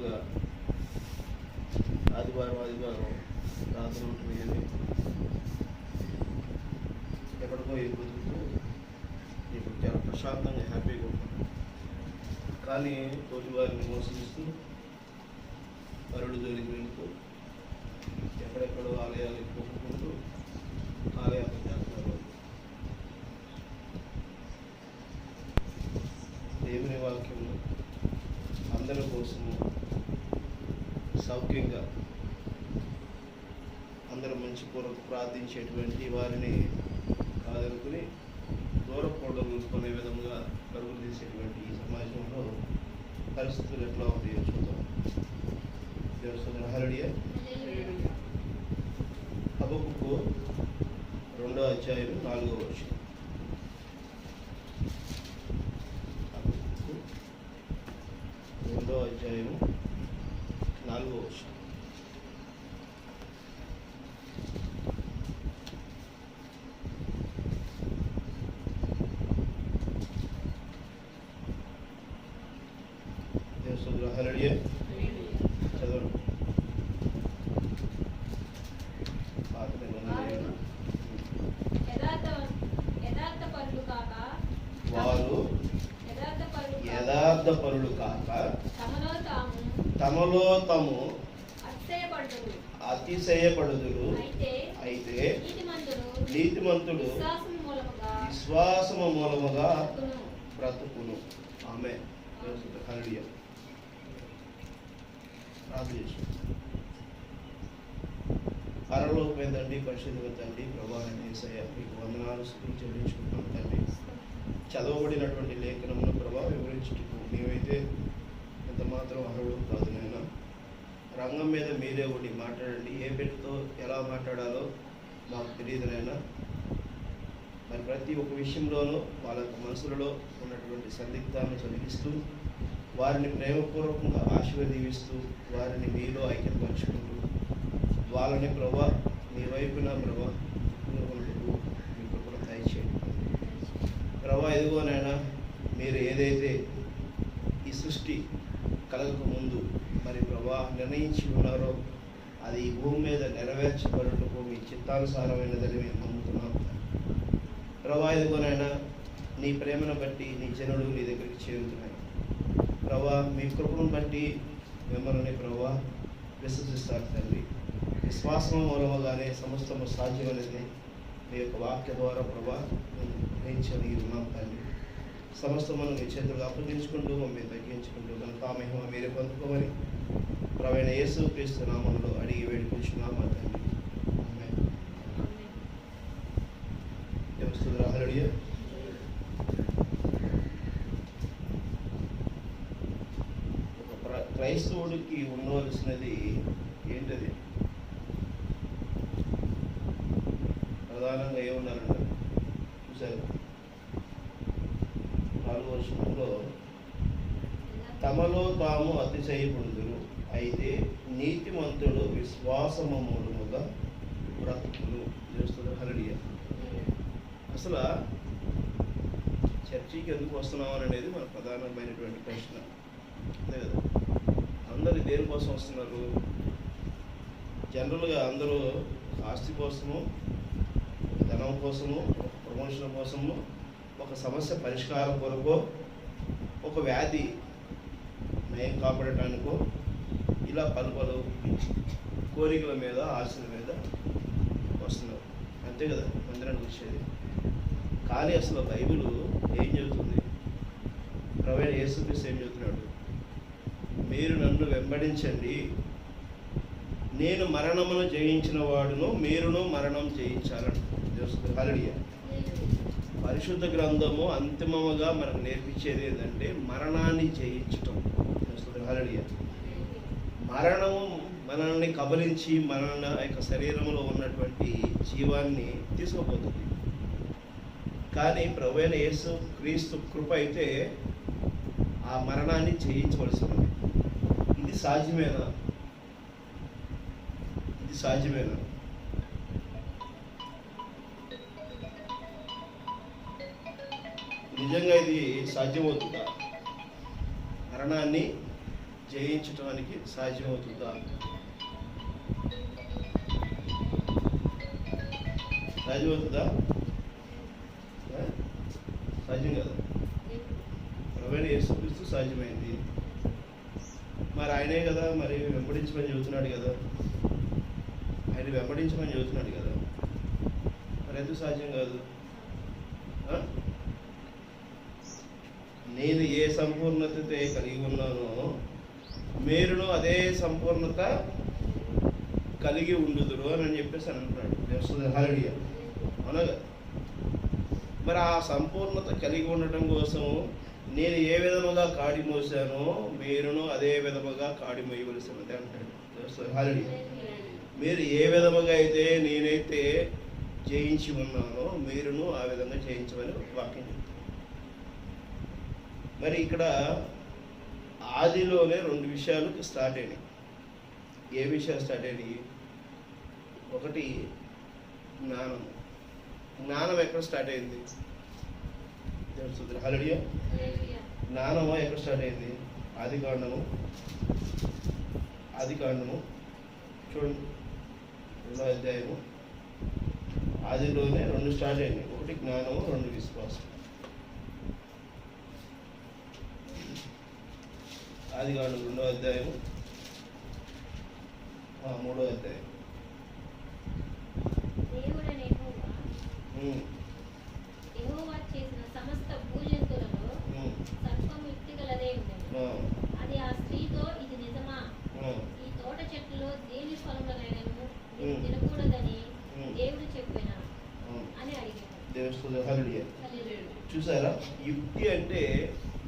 మామూలుగా ఆదివారం రాత్రి ఉంటుంది కానీ ఎక్కడికో బతుకుతూ ఇప్పుడు చాలా ప్రశాంతంగా హ్యాపీగా ఉంటాను. కానీ రోజువారిని మోసగిస్తూ పరుడు జోలికి వెళ్తూ ఎక్కడెక్కడో ఆలయాలకు మొక్కుకుంటూ ఆలయాలు చేస్తున్నారు. దేవుని వాక్యము అందరి కోసము సౌఖ్యంగా అందరూ మంచి కొరకు ప్రార్థించేటువంటి వారిని కాదనుకుని దూరపోవడం కొనే విధంగా పరుగులు తీసేటువంటి ఈ సమాజంలో పరిస్థితులు ఎట్లా ఉంటాయో చూద్దాం. దేవస్థానం హల్లెలూయా. హబక్కూకు 2వ అధ్యాయం 4వ వచనం. హబక్కూకు 2వ అధ్యాయం 4వ వచనం. దేవస్థానం హల్లెలూయా. చదవండి. వారు యథార్థపరులు కాక తమలో తాము అతిశయపడుదురు. అయితే నీతిమంతుడు విశ్వాసము మూలముగా బ్రతుకును. ఆమేన్. హల్లెలూయా. ప్రార్థన. పరలోకమైన తండ్రి, పరిశుద్ధమైన తండ్రి, ప్రభువైన యేసయ్య మీకు వందనాలు స్తుతులు చెల్లించుకుంటున్నాం తండ్రి. చదవబడినటువంటి లేఖనమును ప్రభావ వివరించుటకు మేమైతే ఎంత మాత్రం అర్హుడు కాదు నాయన. రంగం మీద మీరే ఒకటి మాట్లాడండి. ఏ బిడ్డతో ఎలా మాట్లాడాలో మాకు తెలియదు నాయన. మరి ప్రతి ఒక్క విషయంలోనూ వాళ్ళ మనసులలో ఉన్నటువంటి సందిగ్ధాన్ని తొలగిస్తూ వారిని ప్రేమపూర్వకంగా ఆశీర్వదిస్తూ వారిని మీలో ఐక్యపరుచుకుంటూ వాళ్ళని ప్రభా మీ వైపున ప్రభా మీకు కూడా దయచేయండి ప్రభా. ఇదిగోనైనా మీరు ఏదైతే ఈ సృష్టి కలగక ముందు మరి ప్రభా నిర్ణయించి ఉన్నారో అది ఈ భూమి మీద నెరవేర్చబడుటకు మీ చిత్తానుసారమైనదని మేము నమ్ముతున్నాం ప్రభా. ఇదిగోనైనా నీ ప్రేమను బట్టి నీ జనుడు నీ దగ్గరికి చేరుతున్నాయి ప్రభా. మీ కృపను బట్టి మిమ్మల్ని ప్రభా విశ్వసిస్తారు తండ్రి. విశ్వాసం మూలముగానే సమస్తము సాధ్యమనేది మీ యొక్క వాక్య ద్వారా ప్రభా మేము గ్రహించని ఉన్నాం తండ్రి. సమస్తమును మీ చేతులు అప్పగించుకుంటూ మమ్మల్ని తగ్గించుకుంటూ కనుక మహిమ మీరే పొందుకోమని ప్రవీణ యేసు క్రీస్తు నామములో అడిగి వేడుకుంటున్నాం మా తండ్రి. ఆమేన్. దేవస్తుతులు హల్లెలూయా. ఒక క్రైస్తవుడికి ఉండవలసినది ఏంటది? ప్రధానంగా ఏమన్నారంట చూశారు? 4వ వచనంలో తమలో తాము అతిశయపడుదురు. అయితే నీతిమంతుడు విశ్వాసము మూలముగా బ్రతుకును. చేస్తున్నారు. హల్లెలూయా. అసలు చర్చికి ఎందుకు వస్తున్నామని అనేది మన ప్రధానమైనటువంటి ప్రశ్న. అంతే కదా. అందరు దేనికోసం వస్తున్నారు? జనరల్గా అందరూ ఆస్తి కోసము, ధనం కోసము, ప్రమోషన్ కోసము, ఒక సమస్య పరిష్కారం కొరకు, ఒక వ్యాధి నయం కాపాడటానికో ఇలా పలు కోరికల మీద ఆశల మీద వస్తున్నారు. అంతే కదా మందిరానికి వచ్చేది. కానీ అసలు బైబిల్ ఏం చెబుతుంది? ప్రవీణ యేసుక్రీస్తు ఏం చెబుతున్నాడు? మీరు నన్ను వెంబడించండి, నేను మరణమును జయించిన వాడును, మీరును మరణం జయించాలని. హల్లెలూయా. పరిశుద్ధ గ్రంథము అంతిమముగా మనకు నేర్పించేది ఏంటంటే మరణాన్ని జయించటం. హల్లెలూయా. మరణము మనల్ని కబలించి మన యొక్క శరీరంలో ఉన్నటువంటి జీవాన్ని తీసుకుపోతుంది. కానీ ప్రభువైన యేసు క్రీస్తు కృప అయితే ఆ మరణాన్ని జయించవలసి ఉంది. ఇది సాధ్యమేనా? ఇది సాధ్యమేనా? నిజంగా ఇది సాధ్యమవుతుందా? మరణాన్ని జయించటానికి సాధ్యమవుతుందా? సాధ్యమవుతుందా? సాధ్యం కదా. ప్రభువైన యేసుక్రీస్తు సాధ్యమైంది. మరి ఆయనే కదా మరి వెంబడించమని చెబుతున్నాడు కదా, ఆయన వెంబడించమని చెబుతున్నాడు కదా, మరి ఎందుకు సాధ్యం కాదు? నేను ఏ సంపూర్ణత కలిగి ఉన్నానో మీరును అదే సంపూర్ణత కలిగి ఉండుదురు అని చెప్పేసి అని అంటున్నాడు. హల్లెలూయా. అవునగా. మరి ఆ సంపూర్ణత కలిగి ఉండటం కోసం నేను ఏ విధముగా కాడి మోసానో మీరును అదే విధముగా కాడి మోయవలసినది అంటాడు. హల్లెలూయా. మీరు ఏ విధముగా అయితే నేనైతే జయించి ఉన్నానో మీరును ఆ విధంగా జయించమని వాక్యం చెప్తాను. మరి ఇక్కడ ఆదిలోనే 2 విషయాలు స్టార్ట్ అయినాయి. ఏ విషయాలు స్టార్ట్ అయినాయి? ఒకటి జ్ఞానం. జ్ఞానం ఎక్కడ స్టార్ట్ అయింది? హల్లెలూయా. జ్ఞానము ఎక్కడ స్టార్ట్ అయింది? ఆది కాండము చూడండి, 2వ అధ్యాయము. ఆదిలోనే 2 స్టార్ట్ అయినాయి. ఒకటి జ్ఞానము, 2 విశ్వాసం. ఆది కాండం 2వ అధ్యాయము, 3వ అధ్యాయం. యెహోవా చేసిన సమస్త భూజంతువులలో సర్పము యుక్తి గలదే ఉండెను. అది ఆ స్త్రీతో, ఇది నిజమా? ఈ తోట చెట్టులో దేని ఫలములనైనను మీరు తినకూడదని దేవుడు చెప్పెనా అని అడిగాడు. దేవుడు హల్లెలూయా. చూసారా? యుక్తి అంటే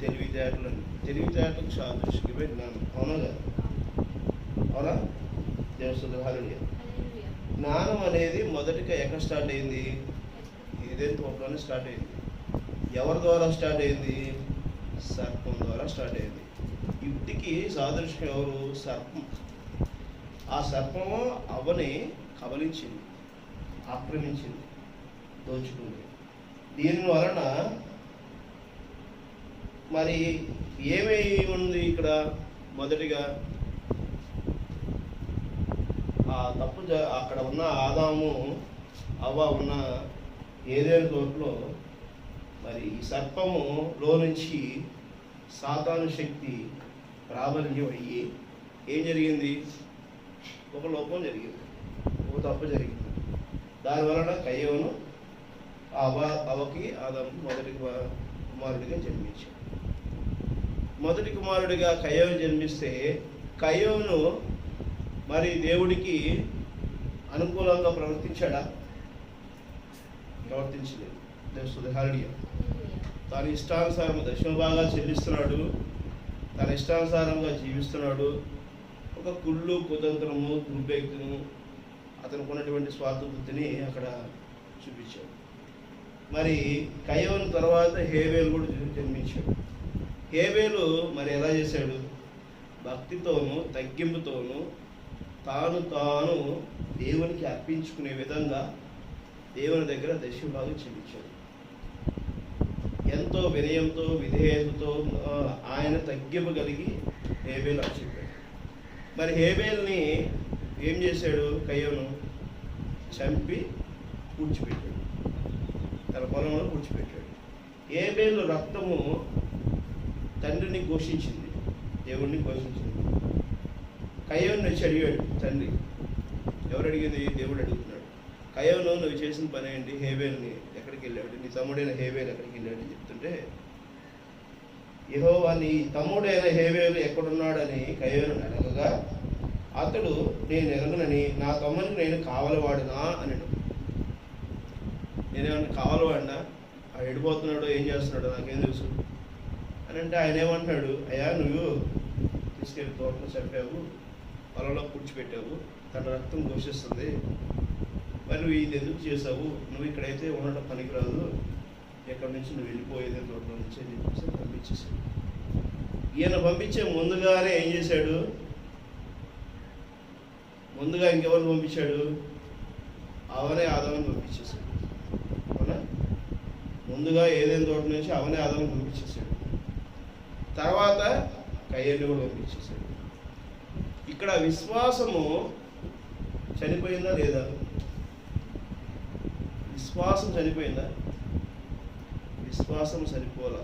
తెలివితేటలు. తెలివితేటలకు సాదృశ్యమే జ్ఞానం. అవునా? అవునా? దేవుడు హల్లెలూయా. జ్ఞానం అనేది మొదటిగా ఎక్కడ స్టార్ట్ అయింది? ఏదైనా తోటలోనే స్టార్ట్ అయింది. ఎవరి ద్వారా స్టార్ట్ అయింది? సర్పం ద్వారా స్టార్ట్ అయింది. యుక్తికి సాదృశ్యం ఎవరు? సర్పం. ఆ సర్పము అవ్వని కబలించింది, ఆక్రమించింది, దోచుకుంది. దీని వలన మరి ఏమై ఉంది ఇక్కడ? మొదటిగా ఆ తప్పు అక్కడ ఉన్న ఆదాము అవ్వ ఉన్న ఏదైనా తోటలో మరి ఈ సర్పములో నుంచి సాతాను శక్తి ప్రాబల్యం అయ్యి ఏం జరిగింది? ఒక లోపం జరిగింది, ఒక తప్పు జరిగింది. దానివలన కయ్యోను అవ్వకి ఆదాము మొదటి కుమారుడిగా జన్మించాడు. మొదటి కుమారుడిగా కయ్యోను జన్మిస్తే కయ్యోను మరి దేవుడికి అనుకూలంగా ప్రవర్తించాడా? ప్రవర్తించలేదు. దేవుడు హల్లెలూయా. తన ఇష్టానుసారం దశమ భాగాలు చెల్లిస్తున్నాడు, తన ఇష్టానుసారంగా జీవిస్తున్నాడు. ఒక కుళ్ళు, కుతంత్రము, దుర్భక్తిను, అతనికి ఉన్నటువంటి స్వార్థ బుద్ధిని అక్కడ చూపించాడు. మరి కయ్యోను తర్వాత హేబేలు కూడా జన్మించాడు. హేబేలు మరి ఎలా చేశాడు? భక్తితోనూ తగ్గింపుతోనూ తాను దేవునికి అర్పించుకునే విధంగా దేవుని దగ్గర దశమభాగం చెల్లించాడు. ఎంతో వినయంతో విధేయతతో ఆయన తగ్గింపు కలిగి హేబేలు అర్పించాడు. మరి హేబేల్ని ఏం చేశాడు? కయ్యోను చంపి పూడ్చిపెట్టాడు, తన పొలంలో పూడ్చిపెట్టాడు. హేబేలు రక్తము తండ్రిని ఘోషించింది, దేవుడిని ఘోషించింది. కయ్యోను వచ్చి అడిగాడు తండ్రి. ఎవరు అడిగింది? దేవుడు అడుగుతున్నాడు. కయ్యోను, నువ్వు చేసిన పని ఏంటి? హేబేల్ని ఎక్కడికి వెళ్ళాడు? నీ తమ్ముడైన హేబేలు ఎక్కడికి వెళ్ళాడు అని చెప్తుంటే, యెహోవా నీ తమ్ముడైన హేబేలు ఎక్కడున్నాడని కయ్యోను అడగగా అతడు, నేను ఎరగనని, నా తమ్మునికి నేను కావలవాడునా అన్నాడు. నేనేమన్నా కావలవాడినా? ఆ ఎడిపోతున్నాడో ఏం చేస్తున్నాడో నాకేం తెలుసు అని అంటే ఆయన ఏమంటున్నాడు? అయ్యా, నువ్వు తీసుకెళ్ళి తోటలో చంపావు, పొలంలో పూడ్చిపెట్టావు, తన రక్తం ఘోషిస్తుంది, మరి నువ్వు ఇది ఎందుకు చేసావు? నువ్వు ఇక్కడైతే ఉండటం పనికిరాదు, ఎక్కడి నుంచి నువ్వు వెళ్ళిపోయేదే తోటలో నుంచి అని చెప్పేసి పంపించేశాడు. ఈయన పంపించే ముందుగానే ఏం చేశాడు? ముందుగా ఇంకెవరిని పంపించాడు? అవనే ఆదాముని పంపించేశాడు. అవునా? ముందుగా ఏదైనా తోట నుంచి అవనే ఆదాముని పంపించేశాడు. తర్వాత కయ్యోను కూడా పంపించేశాడు. ఇక్కడ విశ్వాసము చనిపోయిందా లేదా? విశ్వాసం చనిపోయిందా? విశ్వాసం చనిపోలా.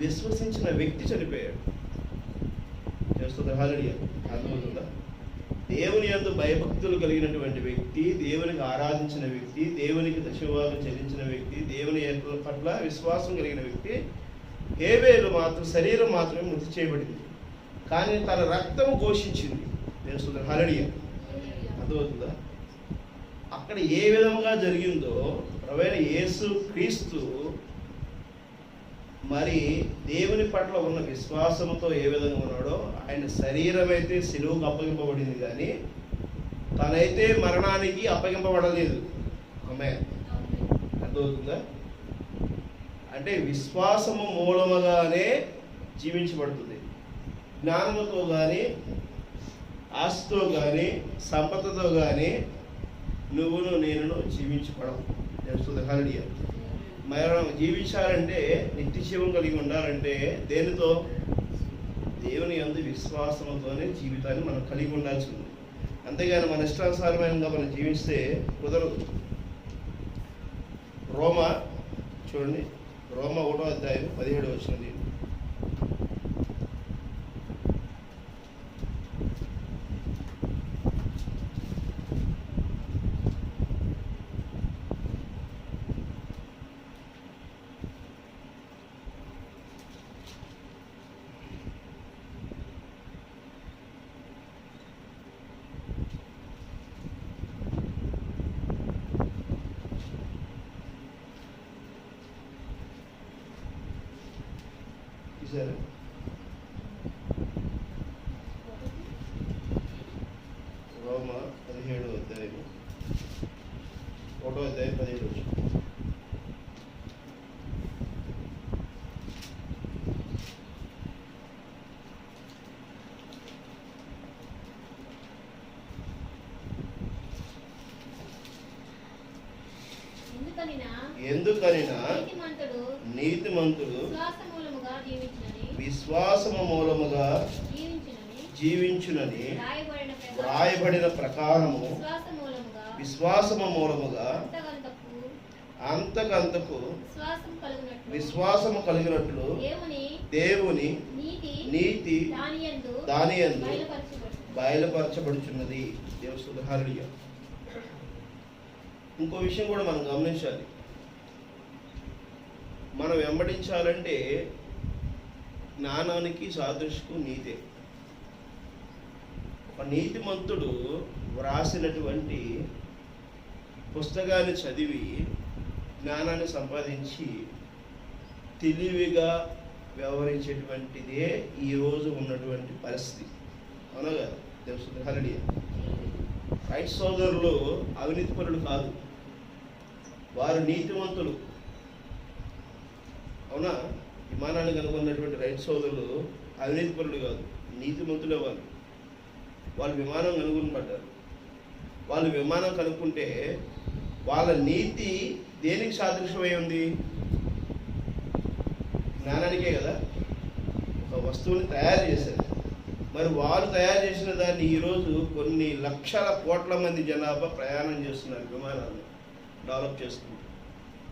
విశ్వసించిన వ్యక్తి చనిపోయాడు. చేస్తుంది హల్లెలూయా. అర్థమవుతుందా? దేవుని యందు భయభక్తులు కలిగినటువంటి వ్యక్తి, దేవునికి ఆరాధించిన వ్యక్తి, దేవునికి దశభాగం చెల్లించిన వ్యక్తి, దేవుని పట్ల విశ్వాసం కలిగిన వ్యక్తి, హేబేలు మాత్రం శరీరం మాత్రమే మృతి చేయబడింది, కానీ తన రక్తము ఘోషించింది. చేస్తుంది హల్లెలూయా. అర్థమవుతుందా? అక్కడ ఏ విధంగా జరిగిందో ప్రభువైన యేసు క్రీస్తు మరి దేవుని పట్ల ఉన్న విశ్వాసంతో ఏ విధంగా ఉన్నాడో, ఆయన శరీరం అయితే సిలువకు అప్పగింపబడింది, కానీ తనైతే మరణానికి అప్పగింపబడలేదు. ఆమేన్. అర్థమవుతుందా? అంటే విశ్వాసము మూలముగానే జీవించబడుతుంది. జ్ఞానముతో కానీ, ఆస్తితో కానీ, సంపదతో కానీ నువ్వును నేను జీవించబడవు. చేస్తుంది హల్లెలూయా. మనం జీవించాలంటే, నిత్య జీవం కలిగి ఉండాలంటే దేనితో? దేవుని యందు విశ్వాసంతోనే జీవితాన్ని మనం కలిగి ఉండాల్సి ఉంది. అంతేగాని మన ఇష్టానుసారమైనగా మనం జీవిస్తే కుదరదు. రోమా చూడండి, రోమా 1వ అధ్యాయం 17వ వచనం. రోమా 17వ అధ్యాయం 1వ అధ్యాయం 17వ వచనం. ఎందుకనినా నీతిమంతుడు విశ్వాసము మూలముగా జీవించునని వ్రాయబడిన ప్రకారము విశ్వాసము మూలముగా అంతకంతకు విశ్వాసము కలిగినట్లు దేవుని నీతి దానియందు బయలుపరచబడుచున్నది. దేవుని హల్లెలూయా. ఇంకో విషయం కూడా మనం గమనించాలి. మనం వెంబడించాలంటే జ్ఞానానికి సాదృశ్యకు నీతే. ఒక నీతిమంతుడు వ్రాసినటువంటి పుస్తకాన్ని చదివి జ్ఞానాన్ని సంపాదించి తెలివిగా వ్యవహరించేటువంటిదే ఈరోజు ఉన్నటువంటి పరిస్థితి. అవునా కదా? దేవుని హల్లెలూయా. రైట్ సోదరులు అవినీతిపరులు కాదు, వారు నీతిమంతులు. అవునా? విమానాన్ని కనుగొన్నటువంటి రైట్ సోదరులు అవినీతిపరులు కాదు, నీతిమంతులే. వాళ్ళు విమానం కనుగొని పడ్డారు. వాళ్ళు విమానం కనుక్కుంటే వాళ్ళ నీతి దేనికి సాదృశ్యమై ఉంది? జ్ఞానానికే కదా. ఒక వస్తువుని తయారు చేశారు. మరి వారు తయారు చేసిన దాన్ని ఈరోజు కొన్ని లక్షల కోట్ల మంది జనాభా ప్రయాణం చేస్తున్నారు, విమానాన్ని డెవలప్ చేసుకుంటారు.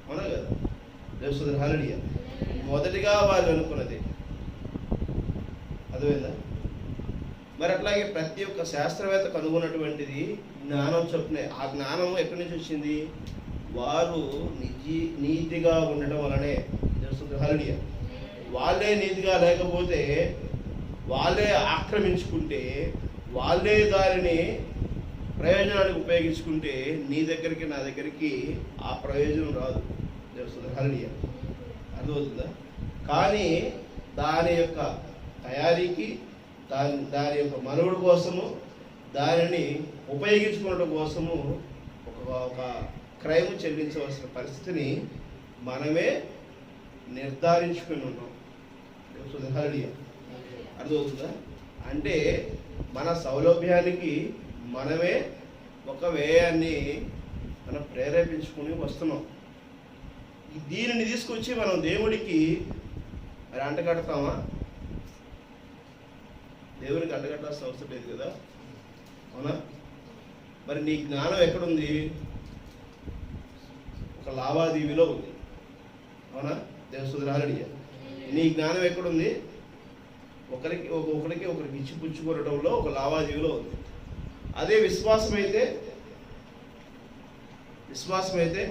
అవునా కదా? దేవుని హల్లెలూయా. మొదటిగా వాళ్ళు అనుకున్నది అర్థమైందా? మరి అట్లాగే ప్రతి ఒక్క శాస్త్రవేత్త కనుగొన్నటువంటిది జ్ఞానం చొప్పునే. ఆ జ్ఞానం ఎక్కడి నుంచి వచ్చింది? వారు నీతిగా ఉండటం వలనే. దేవుని హల్లెలూయా. వాళ్ళే నీతిగా లేకపోతే, వాళ్ళే ఆక్రమించుకుంటే, వాళ్ళే దానిని ప్రయోజనానికి ఉపయోగించుకుంటే నీ దగ్గరికి నా దగ్గరికి ఆ ప్రయోజనం రాదు. దేవుని హల్లెలూయా. అర్థమవుతుందా? కానీ దాని యొక్క తయారీకి, దాని యొక్క మనుగడ కోసము, దానిని ఉపయోగించుకోవడం కోసము ఒక క్రైమ్ చెల్లించవలసిన పరిస్థితిని మనమే నిర్ధారించుకుని ఉన్నాం. హల్లెలూయా. అర్థమవుతుందా? అంటే మన సౌలభ్యానికి మనమే ఒక వ్యయాన్ని మనం ప్రేరేపించుకుని వస్తున్నాం. దీనిని తీసుకొచ్చి మనం దేవుడికి మరి అంటగడతామా? దేవునికి అంటగట్టాల్సిన అవసరం లేదు కదా, అవునా? మరి నీ జ్ఞానం ఎక్కడుంది? ఒక లావాదేవీలో ఉంది, అవునా? దేవసుధరాలుడిగా నీ జ్ఞానం ఎక్కడుంది? ఒకరికి ఇచ్చి పుచ్చుకోవడంలో ఒక లావాదేవీలో ఉంది. అదే విశ్వాసం అయితే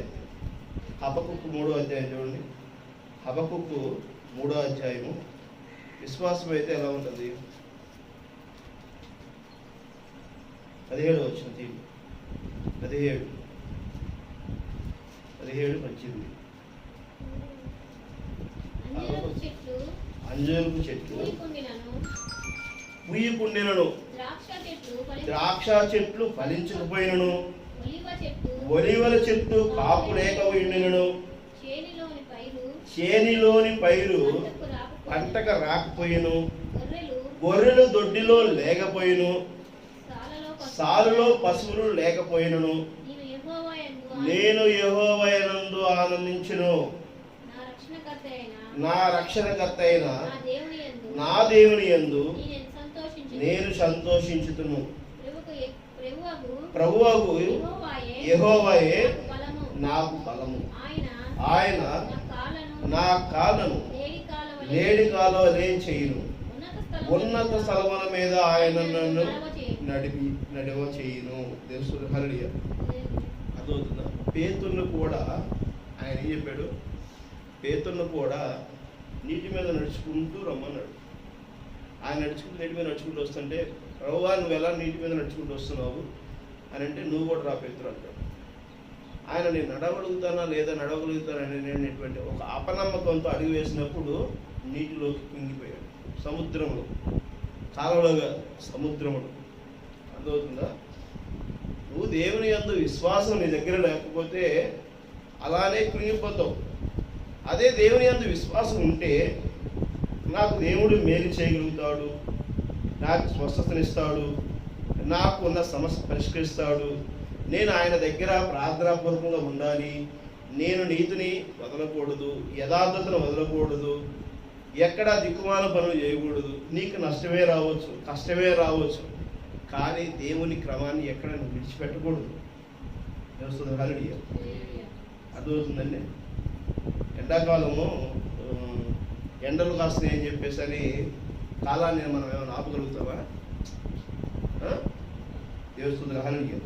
హబక్కుకు 3వ అధ్యాయం చూడండి. హబక్కుకు 3వ అధ్యాయము. విశ్వాసం అయితే ఎలా ఉంటుంది? 17 వచ్చిన 17 వచ్చింది. అంజూరపు చెట్లు పూయకుండినను, ద్రాక్ష చెట్లు ఫలించకపోయినను, ఒలివల చెట్టు కాపు లేకపోయినను, చేనిలోని పైరు పంటక రాకపోయిను, గొర్రెలు దొడ్డిలో లేకపోయిను, సాలులో పశువులు లేకపోయినను, నేను యెహోవాయందు ఆనందించును. నా రక్షణకర్త అయిన నా దేవుని యందు నేను సంతోషించుతును. ప్రభువగు యెహోవాయే నాకు బలము. ఆయన నా కాళ్ళను లేడి కాలువలే చేయును. ఉన్నత స్థలముల మీద ఆయన నన్ను నడివ చేయును. దేవుడు హల్లెలూయా. అదవుతుందా? పేతురును కూడా ఆయన ఏం చెప్పాడు? పేతురును కూడా నీటి మీద నడుచుకుంటూ రమ్మన్నాడు. ఆయన నీటి మీద నడుచుకుంటూ వస్తుంటే, ప్రభువా నువ్వు ఎలా నీటి మీద నడుచుకుంటూ వస్తున్నావు అని అంటే, నువ్వు కూడా రా పేతురు అంటాడు. ఆయన నేను నడవగలుగుతానా లేదా నడవగలుగుతానని అనేటువంటి ఒక అపనమ్మకంతో అడుగు వేసినప్పుడు నీటిలోకి కుంగిపోయాడు. సముద్రంలో, కాలంలోగా సముద్రములు. అర్థమవుతుందా? నువ్వు దేవుని యందు విశ్వాసం నీ దగ్గర లేకపోతే అలానే కృంగిపోతావు. అదే దేవుని యందు విశ్వాసం ఉంటే, నాకు దేవుడు మేలు చేయగలుగుతాడు, నాకు స్వస్థతనిస్తాడు, నాకు ఉన్న సమస్య పరిష్కరిస్తాడు, నేను ఆయన దగ్గర ప్రార్థనాపూర్వకంగా ఉండాలి, నేను నీతిని వదలకూడదు, యథార్థతను వదలకూడదు, ఎక్కడా దిక్కుమాల పనులు చేయకూడదు. నీకు నష్టమే రావచ్చు, కష్టమే రావచ్చు, కానీ దేవుని క్రమాన్ని ఎక్కడ నువ్వు విడిచిపెట్టకూడదు. హల్లెలూయా. అర్థమవుతుందండి? ఎండాకాలము ఎండలు కాస్తున్నాయి అని చెప్పేసి అని కాలాన్ని మనం ఏమైనా ఆపగలుగుతామా? దేవుడు హల్లెలూయా.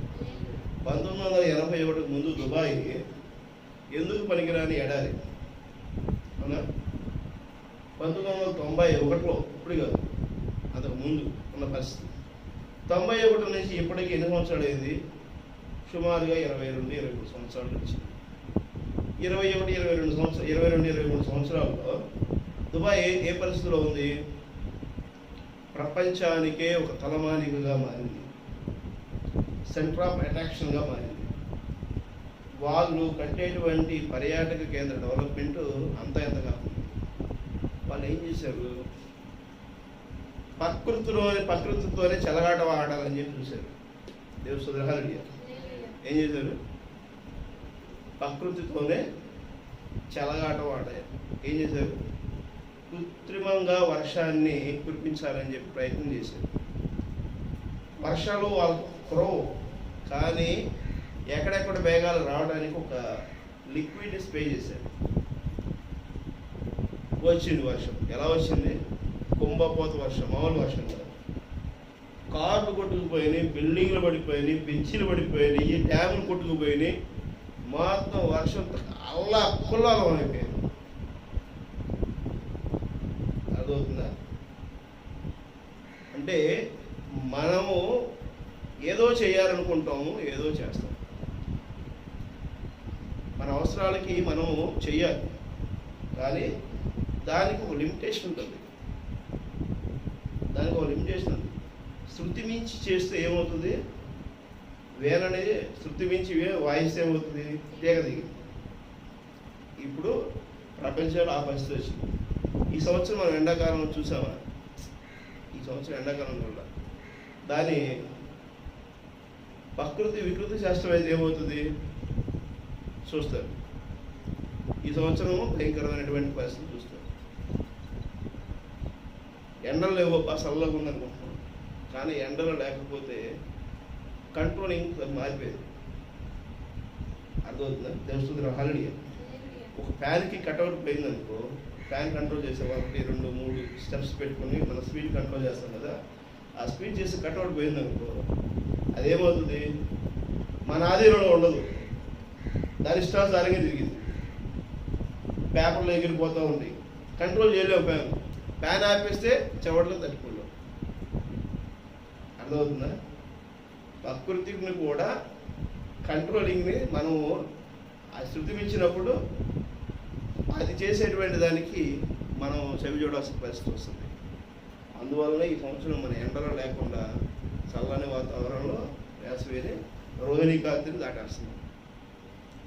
1981 ముందు దుబాయ్ ఎందుకు పనికిరాని ఎడారి, అవునా? 1991లో, ఇప్పుడు కాదు, అంతకు ముందు ఉన్న పరిస్థితి. 91 నుంచి ఇప్పటికీ ఎన్ని సంవత్సరాలు అయింది? సుమారుగా 22-23 సంవత్సరాలు వచ్చింది. 22-23 సంవత్సరాల్లో దుబాయ్ ఏ పరిస్థితిలో ఉంది? ప్రపంచానికే ఒక తలమానికగా మారింది, సెంటర్ ఆఫ్ అట్రాక్షన్గా మారింది. వాళ్ళు కట్టేటువంటి పర్యాటక కేంద్ర డెవలప్మెంట్ అంతా ఎంత కాకుండా వాళ్ళు ఏం చేశారు? ప్రకృతితోనే చెలగాట ఆడాలని చెప్పి చూశారు. దేవుడు హల్లెలూయా. ఏం చేశారు? ప్రకృతితోనే చెలగాట ఆడారు. ఏం చేశారు? కృత్రిమంగా వర్షాన్ని కురిపించాలని చెప్పి ప్రయత్నం చేశారు. వర్షాలు వాళ్ళకు కురవు, కానీ ఎక్కడెక్కడ వేగాలు రావడానికి ఒక లిక్విడ్ స్ప్రే చేశారు. వచ్చింది వర్షం. ఎలా వచ్చింది? కుంభపోత వర్షం, మామూలు వర్షం కాదు. కార్లు కొట్టుకుపోయినాయి, బిల్డింగ్లు పడిపోయినాయి, బెంచీలు పడిపోయినాయి, ఈ డ్యాములు కొట్టుకుపోయినాయి. మొత్తం వర్షం అల్లా కుల్లాలం అయిపోయింది. అర్థమవుతుందా? అంటే మనము ఏదో చేయాలనుకుంటాము, ఏదో చేస్తాం. మన అవసరాలకి మనము చెయ్యాలి, కానీ దానికి ఒక లిమిటేషన్ ఉంటుంది. శృతి మించి చేస్తే ఏమవుతుంది? వేననేది శృతి మించి వాయిస్తే ఏమవుతుంది? తీగ దిగింది. ఇప్పుడు ప్రపంచంలో ఆ పరిస్థితి వచ్చింది. ఈ సంవత్సరం మనం ఎండాకాలం చూసామా? ఈ సంవత్సరం ఎండాకాలం వల్ల దాని ప్రకృతి వికృతి శాస్త్రం అయితే ఏమవుతుంది చూస్తారు. ఈ సంవత్సరం భయంకరమైనటువంటి పరిస్థితి చూస్తారు. ఎండలు లేవు, చల్లగా ఉందనుకుంటున్నాం. కానీ ఎండలో లేకపోతే కంట్రోలింగ్ మారిపోయింది. అర్థమవుతుందా? తెలుస్తుంది. హాలిడే ఒక ఫ్యాన్కి కట్అవుట్ పోయింది అనుకో, ఫ్యాన్ కంట్రోల్ చేసే 1 2 3 స్టెప్స్ పెట్టుకొని మన స్పీడ్ కంట్రోల్ చేస్తాం కదా, ఆ స్పీడ్ చేసి కట్అవుట్ పోయింది అనుకో, అదేమవుతుంది, మన ఆధీనంలో ఉండదు, దాని ఇష్టానుసారంగా తిరిగింది, పేపర్లు ఎగిరిపోతూ ఉంటాయి, కంట్రోల్ చేయలేము. ఫ్యాన్ ఆపేస్తే చెవట్లో తట్టుకోలేము. అర్థమవుతుందా? ప్రకృతిని కూడా కంట్రోలింగ్ని మనము ఆ శృతి మించినప్పుడు అది చేసేటువంటి దానికి మనం చెవి చూడాల్సిన పరిస్థితి వస్తుంది. అందువల్ల ఈ సంవత్సరం మన ఎండలో లేకుండా చల్లని వాతావరణంలో వేసవిని రోహిణి కార్తీని దాటేస్తున్నాం.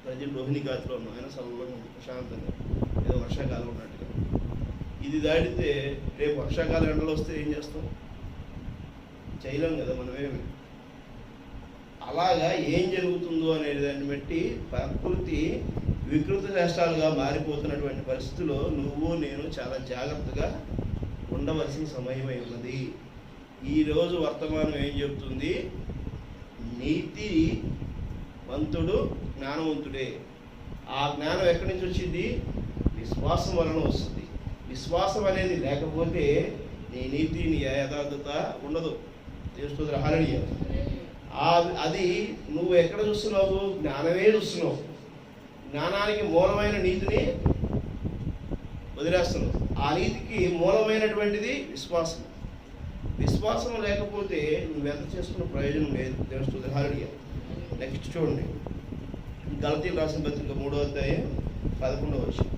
ప్రజలు రోహిణి కార్తీలో ఉన్నాం, అయినా చల్లగా ప్రశాంతంగా ఏదో వర్షాకాలం ఉన్నట్టుగా. ఇది దాటితే రేపు వర్షాకాలం ఎండలు వస్తే ఏం చేస్తాం? చేయలేం కదా మనమేమి. అలాగా ఏం జరుగుతుందో అనేది దాన్ని బట్టి ప్రకృతి వికృత చేష్టాలుగా మారిపోతున్నటువంటి పరిస్థితుల్లో నువ్వు నేను చాలా జాగ్రత్తగా ఉండవలసిన సమయమై ఉన్నది. ఈరోజు వర్తమానం ఏం చెబుతుంది? నీతివంతుడు జ్ఞానవంతుడే. ఆ జ్ఞానం ఎక్కడి నుంచి వచ్చింది? విశ్వాసం వలన వస్తుంది. విశ్వాసం అనేది లేకపోతే నీ నీతి, నీ యథార్థత ఉండదు. తెలుస్తుంది. హల్లెలూయా. అది నువ్వు ఎక్కడ చూస్తున్నావు? జ్ఞానమే చూస్తున్నావు. జ్ఞానానికి మూలమైన నీతిని వదిలేస్తున్నావు. ఆ నీతికి మూలమైనటువంటిది విశ్వాసం. విశ్వాసం లేకపోతే నువ్వెంత చేసుకున్న ప్రయోజనం లేదు. తెలుస్తుంది. హల్లెలూయా. నెక్స్ట్ చూడండి, గలతీయులకు రాసిన పత్రిక 3వ అధ్యాయం 11వ వచనం.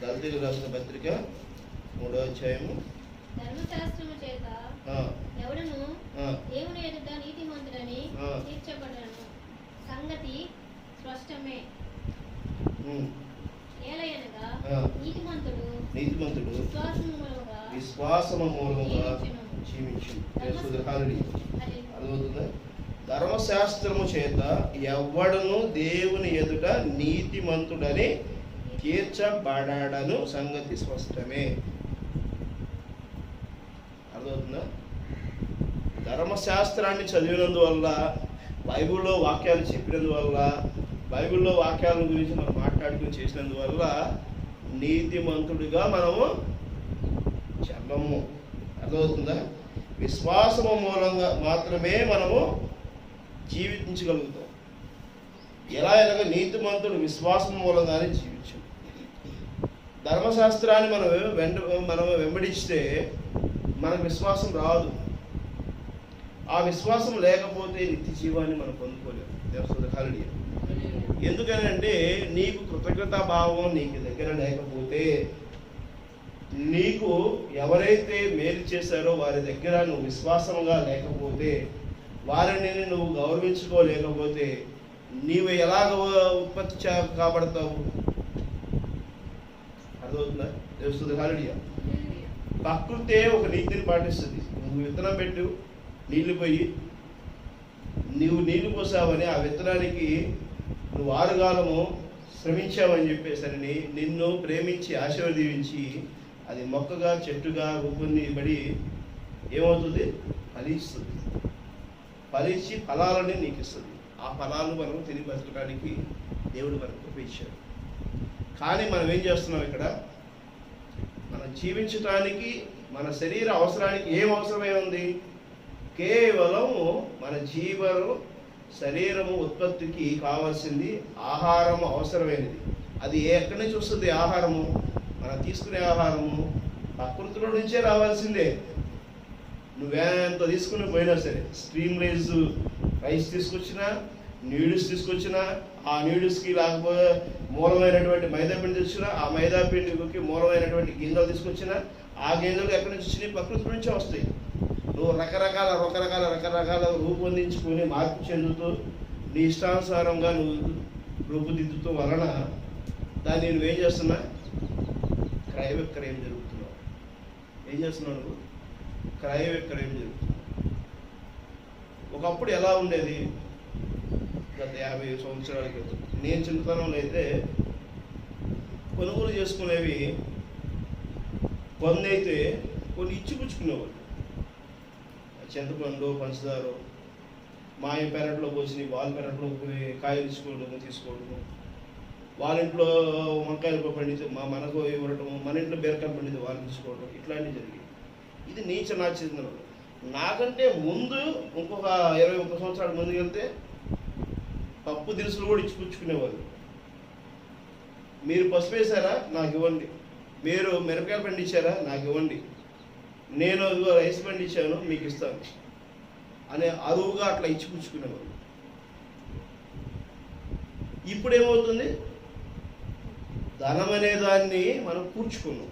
గలతీయులకు రాసిన పత్రిక 3వ అధ్యాయము. ధర్మశాస్త్రము చేత ఎవడును దేవుని ఎదుట నీతిమంతుడని తీర్చబడను సంగతి స్పష్టమే. ఏలయనగా నీతిమంతుడు విశ్వాసము మూలముగా జీవించును. అర్థమవుతుందా? ధర్మశాస్త్రము చేత ఎవడును దేవుని ఎదుట నీతిమంతుడని తీర్చబడను సంగతి స్పష్టమే. అర్థమవుతుందా? ధర్మశాస్త్రాన్ని చదివినందువల్ల, బైబిల్లో వాక్యాలు చెప్పినందువల్ల, బైబిల్లో వాక్యాల గురించి మనం మాట్లాడుకుని చేసినందువల్ల నీతిమంతుడిగా మనము చెప్పము. అర్థమవుతుందా? విశ్వాసము మూలంగా మాత్రమే మనము జీవించగలుగుతాం. ఎలా ఎలాగ నీతిమంతుడు విశ్వాసం మూలంగానే జీవించు. ధర్మశాస్త్రాన్ని మనం వెంబడిస్తే మనకు విశ్వాసం రాదు. ఆ విశ్వాసం లేకపోతే నిత్య జీవాన్ని మనం పొందుకోలేము. హల్లెలూయా. ఎందుకని అంటే నీకు కృతజ్ఞతా భావం నీకు దగ్గర లేకపోతే, నీకు ఎవరైతే మేలు చేశారో వారి దగ్గర నువ్వు విశ్వాసంగా లేకపోతే, వారిని నువ్వు గౌరవించుకోలేకపోతే నీవు ఎలాగ ఉత్పత్తి కాబడతావు? అర్థమవుతుందా? తెలుస్తుంది. హల్లెలూయా. ప్రకృతే ఒక నీతిని పాటిస్తుంది. నువ్వు విత్తనం పెట్టు, నీళ్లు పోయి, నీవు నీళ్లు పోసావని ఆ విత్తనానికి నువ్వు 6 కాలము శ్రమించావని చెప్పేసరిని నిన్ను ప్రేమించి ఆశీర్వదించి అది మొక్కగా చెట్టుగా రూపొందిబడి ఏమవుతుంది? ఫలిస్తుంది. ఫలించి ఫలాలని నీకు ఇస్తుంది. ఆ ఫలాలను మనం తిరిగి బతకడానికి దేవుడు మనకు ఇచ్చాడు. కానీ మనం ఏం చేస్తున్నాం ఇక్కడ? మనం జీవించడానికి మన శరీర అవసరానికి ఏం అవసరమై ఉంది? కేవలం మన శరీరము ఉత్పత్తికి కావాల్సింది ఆహారము అవసరమైనది. అది ఎక్కడి నుంచి వస్తుంది? ఆహారము మనం తీసుకునే ఆహారము ప్రకృతిలో నుంచే రావాల్సిందే. నువ్వెంత తీసుకుని పోయినా సరే, స్ట్రీమ్ రైస్ తీసుకొచ్చినా, న్యూడిల్స్ తీసుకొచ్చినా, ఆ న్యూడిల్స్కి లేకపోతే మూలమైనటువంటి మైదా పిండి తెచ్చినా, ఆ మైదా పిండికి మూలమైనటువంటి గింజలు తీసుకొచ్చినా, ఆ గింజలు ఎక్కడి నుంచి వచ్చినాయి? ప్రకృతి నుంచే వస్తాయి. నువ్వు రకరకాల రూపొందించుకొని మార్పు చెందుతూ నీ ఇష్టానుసారంగా నువ్వు రూపుదిద్దుతూ వలన దాన్ని నువ్వేం చేస్తున్నా? క్రయ విక్రయం జరుగుతున్నావు. ఏం చేస్తున్నావు నువ్వు? క్రయ విక్రయం జరుగుతున్నావు. ఒకప్పుడు ఎలా ఉండేది? గత 50 సంవత్సరాల క్రితం నేను చిన్నతనంలో అయితే కొనుగోలు చేసుకునేవి కొన్ని అయితే కొన్ని ఇచ్చిపుచ్చుకునేవాళ్ళు. చింతపండు, పంచదార, మా పెరట్లో పోసి వాళ్ళ పెరట్లో కాయలు తీసుకోవడము, వాళ్ళ ఇంట్లో వంకాయలు పండితే మనకు ఇవ్వటము, మన ఇంట్లో బీరకాయలు పండితే వాళ్ళు తీసుకోవడం, ఇట్లాంటివి జరిగింది. ఇది నీచ నాచింది. నాకంటే ముందు ఇంకొక 20-30 సంవత్సరాల ముందుకు వెళ్తే పప్పు దినుసులు కూడా ఇచ్చిపుచ్చుకునేవాళ్ళు. మీరు పసుపు వేసారా, నాకు ఇవ్వండి. మీరు మిరపకాయలు పండించారా, నాకు ఇవ్వండి. నేను రైస్ పండించాను, మీకు ఇస్తాను అనే అరువుగా అట్లా ఇచ్చిపుచ్చుకునేవాళ్ళు. ఇప్పుడు ఏమవుతుంది? ధనం అనే దాన్ని మనం కూర్చుకున్నాం,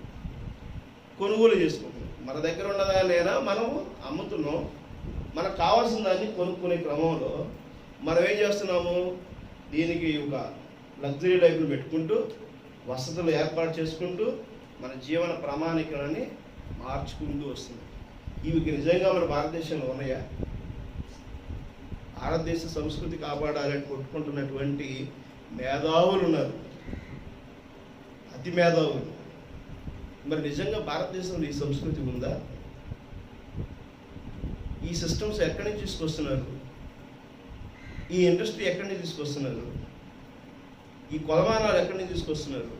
కొనుగోలు చేసుకుంటున్నాం. మన దగ్గర ఉన్నదాన్నైనా మనము అమ్ముతున్నాం. మనకు కావాల్సిన దాన్ని కొనుక్కునే క్రమంలో మనం ఏం చేస్తున్నాము? దీనికి ఒక లగ్జరీ లైఫ్లు పెట్టుకుంటూ, వసతులు ఏర్పాటు చేసుకుంటూ, మన జీవన ప్రామాణికలని మార్చుకుంటూ వస్తున్నాం. ఇవి నిజంగా మన భారతదేశంలో ఉన్నాయా? భారతదేశ సంస్కృతి కాపాడాలని కొట్టుకుంటున్నటువంటి మేధావులు ఉన్నారు, అతి మేధావులు. మరి నిజంగా భారతదేశంలో ఈ సంస్కృతి ఉందా? ఈ సిస్టమ్స్ ఎక్కడి నుంచి తీసుకొస్తున్నారు? ఈ ఇండస్ట్రీ ఎక్కడి నుంచి తీసుకొస్తున్నారు? ఈ కొలమానాలు ఎక్కడి నుంచి తీసుకొస్తున్నారు?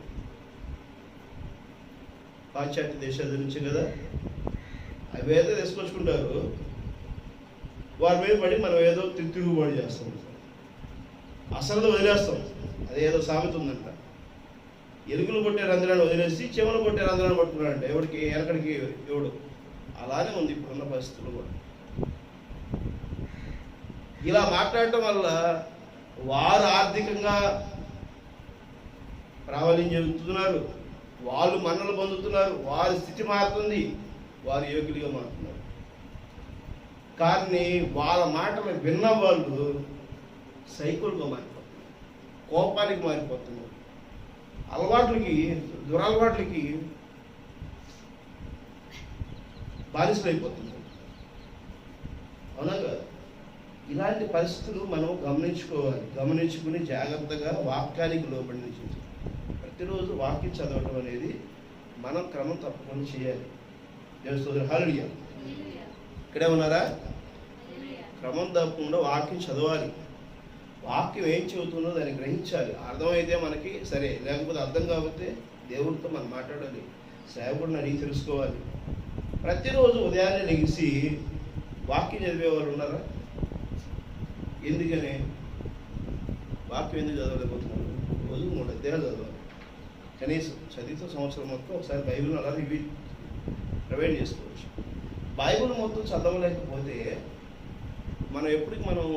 పాశ్చాత్య దేశాల నుంచి కదా. అవి ఏదో తీసుకొచ్చుకుంటారు, వారి మీద పడి మనం ఏదో తిరుగుబాటు చేస్తాం, అసలు వదిలేస్తాం. అదేదో సామెత ఉందంట, ఎలుగులు కొట్టే రంధ్రాన్ని వదిలేసి చెవులు కొట్టే రంధ్రాన్ని పట్టుకున్నాడంట. ఎవరికి ఎక్కడికి ఎవడు. అలానే ఉంది ఇప్పుడున్న పరిస్థితులు కూడా. ఇలా మాట్లాడటం వల్ల వారు ఆర్థికంగా ప్రాబల్యం చెందుతున్నారు, వాళ్ళు మన్నలు పొందుతున్నారు, వారి స్థితి మారుతుంది, వారు యోగ్యులుగా మారుతున్నారు. కానీ వాళ్ళ మాటలు విన్న వాళ్ళు సైకిల్గా మారిపోతున్నారు, కోపానికి మారిపోతున్నారు, అలవాట్లకి, దురలవాట్లకి బానిసలైపోతున్నారు. అవునా కదా? ఇలాంటి పరిస్థితులు మనం గమనించుకోవాలి. గమనించుకుని జాగ్రత్తగా వాక్యానికి లోబడి నిలిచింది. ప్రతిరోజు వాక్యం చదవటం అనేది మనం క్రమం తప్పకుండా చేయాలి. దేవస్తోత్రం. హల్లెలూయా. ఇక్కడే ఉన్నారా? క్రమం తప్పకుండా వాక్యం చదవాలి. వాక్యం ఏం చెబుతుందో దాన్ని గ్రహించాలి. అర్థమైతే మనకి సరే, లేకపోతే అర్థం కాకపోతే దేవుడితో మనం మాట్లాడాలి, సేవకుడిని అడిగి తెలుసుకోవాలి. ప్రతిరోజు ఉదయాన్నే లెగిసి వాక్యం చదివేవాళ్ళు ఉన్నారా? ఎందుకని వాక్యం ఎందుకు చదవలేకపోతున్నారు? రోజు 3 అధ్యాయాలు చదవాలి కనీసం. చదివితే సంవత్సరం మొత్తం ఒకసారి బైబిల్ని అలా రివైండ్ చేసుకోవచ్చు. బైబిల్ మొత్తం చదవలేకపోతే మనం ఎప్పటికి మనం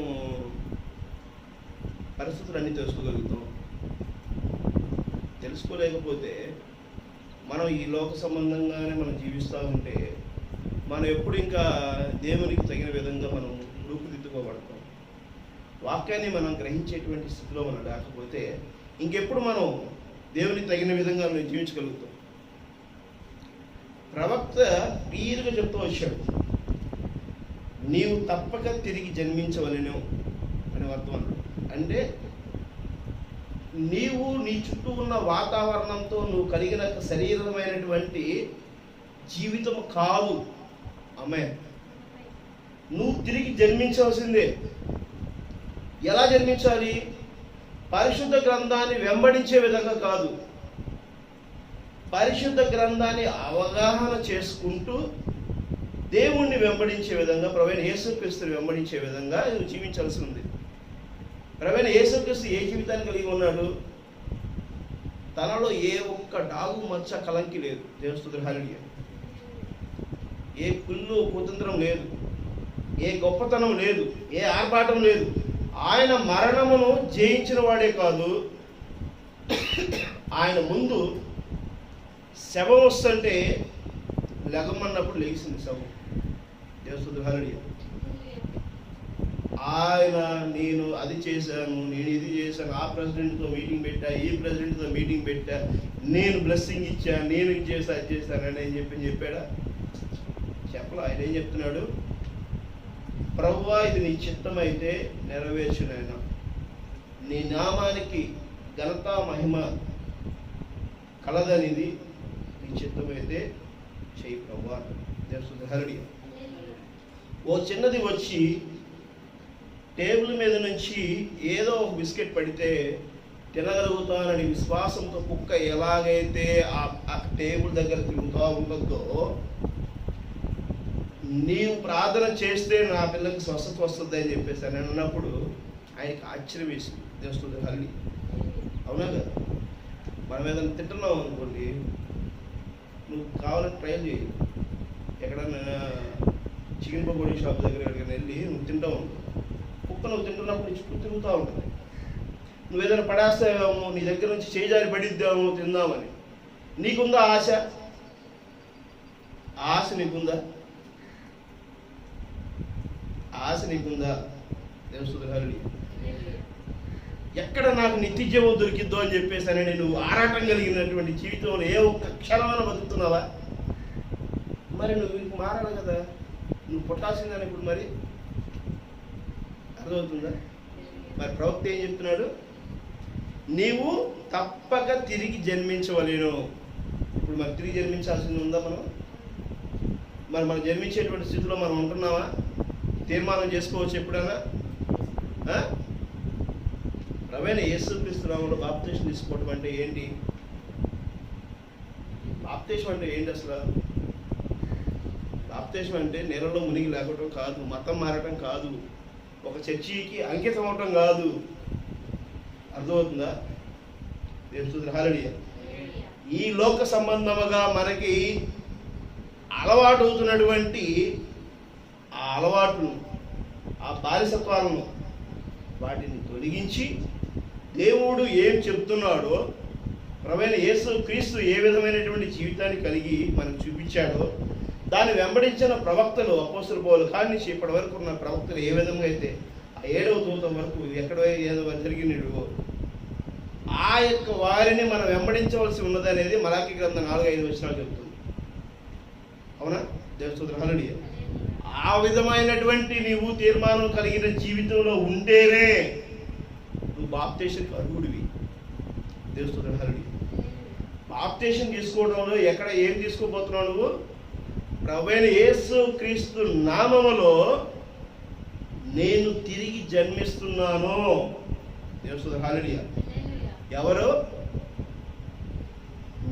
పరిస్థితులు అన్నీ తెలుసుకోగలుగుతాం? తెలుసుకోలేకపోతే మనం ఈ లోక సంబంధంగానే మనం జీవిస్తూ ఉంటే మనం ఎప్పుడు ఇంకా దేవునికి తగిన విధంగా మనం రూపుదిద్దుకోబడతాం. వాక్యాన్ని మనం గ్రహించేటువంటి స్థితిలో మనం లేకపోతే ఇంకెప్పుడు మనం దేవునికి తగిన విధంగా మనం జీవించగలుగుతాం. ప్రవక్త క్లియర్గా చెప్తూ వచ్చాడు, నీవు తప్పక తిరిగి జన్మించవలెను అని అర్థం అన్నాడు. అంటే నీవు నీ చుట్టూ ఉన్న వాతావరణంతో నువ్వు కలిగిన శరీరమైనటువంటి జీవితం కాదు. ఆమేన్. నువ్వు తిరిగి జన్మించవలసిందే. ఎలా జన్మించాలి? పరిశుద్ధ గ్రంథాన్ని వెంబడించే విధంగా కాదు, పరిశుద్ధ గ్రంథాన్ని అవగాహన చేసుకుంటూ దేవుణ్ణి వెంబడించే విధంగా, ప్రభువైన యేసుక్రీస్తుని వెంబడించే విధంగా నువ్వు జీవించాల్సి ఉంది. ప్రభువైన యేసుక్రీస్తు ఏ జీవితాన్ని కలిగి ఉన్నాడు? తనలో ఏ ఒక్క డాగు మచ్చ కలంకి లేదు. దేవుని హల్లెలూయా. ఏ కుళ్ళు కుతంత్రం లేదు, ఏ గొప్పతనం లేదు, ఏ ఆర్భాటం లేదు. ఆయన మరణమును జయించిన వాడే కాదు, ఆయన ముందు శవం వస్తుంటే లెగమన్నప్పుడు లేచింది శవం. దేవుని హల్లెలూయా. ఆయన నేను అది చేశాను, నేను ఇది చేశాను, ఆ ప్రెసిడెంట్తో మీటింగ్ పెట్టా, ఈ ప్రెసిడెంట్తో మీటింగ్ పెట్టా, నేను బ్లెస్సింగ్ ఇచ్చా, నేను ఇది చేస్తా, అది చేస్తానని అని చెప్పాడా? చెప్పలా. ఆయన ఏం చెప్తున్నాడు? ప్రభువా, ఇది నీ చిత్తం అయితే నెరవేర్చునైనా. నీ నామానికి ఘనత మహిమ కలదనిది నీ చిత్తమైతే చేయి ప్రభువా. హల్లెలూయా. ఓ చిన్నది వచ్చి టేబుల్ మీద నుంచి ఏదో ఒక బిస్కెట్ పడితే తినగలుగుతానని విశ్వాసంతో కుక్క ఎలాగైతే ఆ టేబుల్ దగ్గర తిరుగుతూ ఉంటుందో, నీవు ప్రార్థన చేస్తే నా పిల్లకి స్వస్థత వస్తుంది అని చెప్పేసి అని అన్నప్పుడు ఆయనకి ఆశ్చర్యం వేసింది. దేవుడు హల్లి అవునా కదా. మనం ఏదైనా తింటున్నావు అనుకోండి, నువ్వు కావాలని ట్రై చేయి. ఎక్కడన్నా చికెన్ పకోడీ షాప్ దగ్గర ఎక్కడికైనా వెళ్ళి నువ్వు తింటావు, కుక్క నువ్వు తింటున్నప్పుడు నీ చుట్టూ తిరుగుతూ ఉంటుంది. నువ్వు ఏదైనా పడేస్తావేమో, నీ దగ్గర నుంచి చేజారి పడిద్దామో తిందామని. నీకుందా ఆశ? ఆశ నీకుందా? ఆశ నీకుందా? దేవుడు హల్లి. ఎక్కడ నాకు నిత్య జీవం దొరికిద్దో అని చెప్పేసి అని నువ్వు ఆరాటం కలిగినటువంటి జీవితంలో ఏ ఒక్క క్షణమైన బతుకుతున్నావా? మరి నువ్వు ఇంక మారాలి కదా, నువ్వు పుట్టాల్సిందని ఇప్పుడు మరి అర్థమవుతుందా? మరి ప్రవక్త ఏం చెప్తున్నాడు? నీవు తప్పక తిరిగి జన్మించవలేను. ఇప్పుడు మరి తిరిగి జన్మించాల్సింది ఉందా మనం? మరి మనం జన్మించేటువంటి స్థితిలో మనం ఉంటున్నావా? తీర్మానం చేసుకోవచ్చు ఎప్పుడైనా? ప్రవేణ యేసుక్రీస్తు నామములో బాప్తిసం తీసుకోవడం అంటే ఏంటి? బాప్తిసం అంటే ఏంటి అసలు? బాప్తిసం అంటే నీళ్ళలో మునిగి లేకపోవడం కాదు, మతం మారటం కాదు, ఒక చర్చికి అంకితం అవటం కాదు. అర్థమవుతుందా? హల్లెలూయా. ఈ లోక సంబంధముగా మనకి అలవాటు అవుతున్నటువంటి ఆ అలవాటును, ఆ బానిసత్వాలను వాటిని తొలగించి దేవుడు ఏం చెప్తున్నాడో, ప్రభువైన యేసు క్రీస్తు ఏ విధమైనటువంటి జీవితాన్ని కలిగి మనకు చూపించాడో, దాన్ని వెంబడించిన ప్రవక్తలు అపోస్తలుల పౌలు కానించి ఇప్పటి వరకు ఉన్న ప్రవక్తలు ఏ విధంగా అయితే ఆ 7వ దూత వరకు ఎక్కడో ఏదో జరిగినడు ఆ యొక్క వారిని మనం వెంబడించవలసి ఉన్నది అనేది మలాకి గ్రంథం 4-5 వచనాలు చెప్తుంది. అవునా? దేవుని హల్లెలూయా. ఆ విధమైనటువంటి నీవు తీర్మానం కలిగిన జీవితంలో ఉంటేనే నువ్వు బాప్తిసానికి అర్హుడివి. దేవుని హల్లెలూయా. బాప్తిసం తీసుకోవడంలో ఎక్కడ ఏం తీసుకోబోతున్నావు నువ్వు? ప్రభువైన యేసు క్రీస్తు నామములో నేను తిరిగి జన్మిస్తున్నాను. దేవుని హల్లెలూయా. ఎవరు?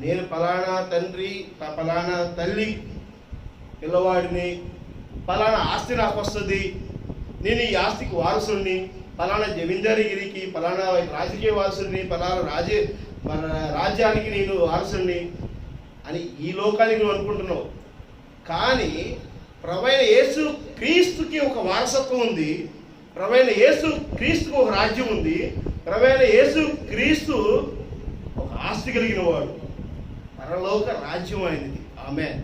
నేను పలానా తండ్రి పలానా తల్లి పిల్లవాడిని, పలానా ఆస్తి నాకు వస్తుంది, నేను ఈ ఆస్తికి వారసుని, పలానా జమీందారిగిరికి, పలానా రాజకీయ వారసుని, పలానా రాజ్యానికి నేను వారసుని అని ఈ లోకానికి నువ్వు అనుకుంటున్నావు. కానీ ప్రభువైన యేసు క్రీస్తుకి ఒక వారసత్వం ఉంది, ప్రభువైన యేసు క్రీస్తుకి ఒక రాజ్యం ఉంది, ప్రభువైన యేసు క్రీస్తు ఒక ఆస్తి కలిగిన వాడు. పరలోక రాజ్యం ఆయనది. ఆమేన్.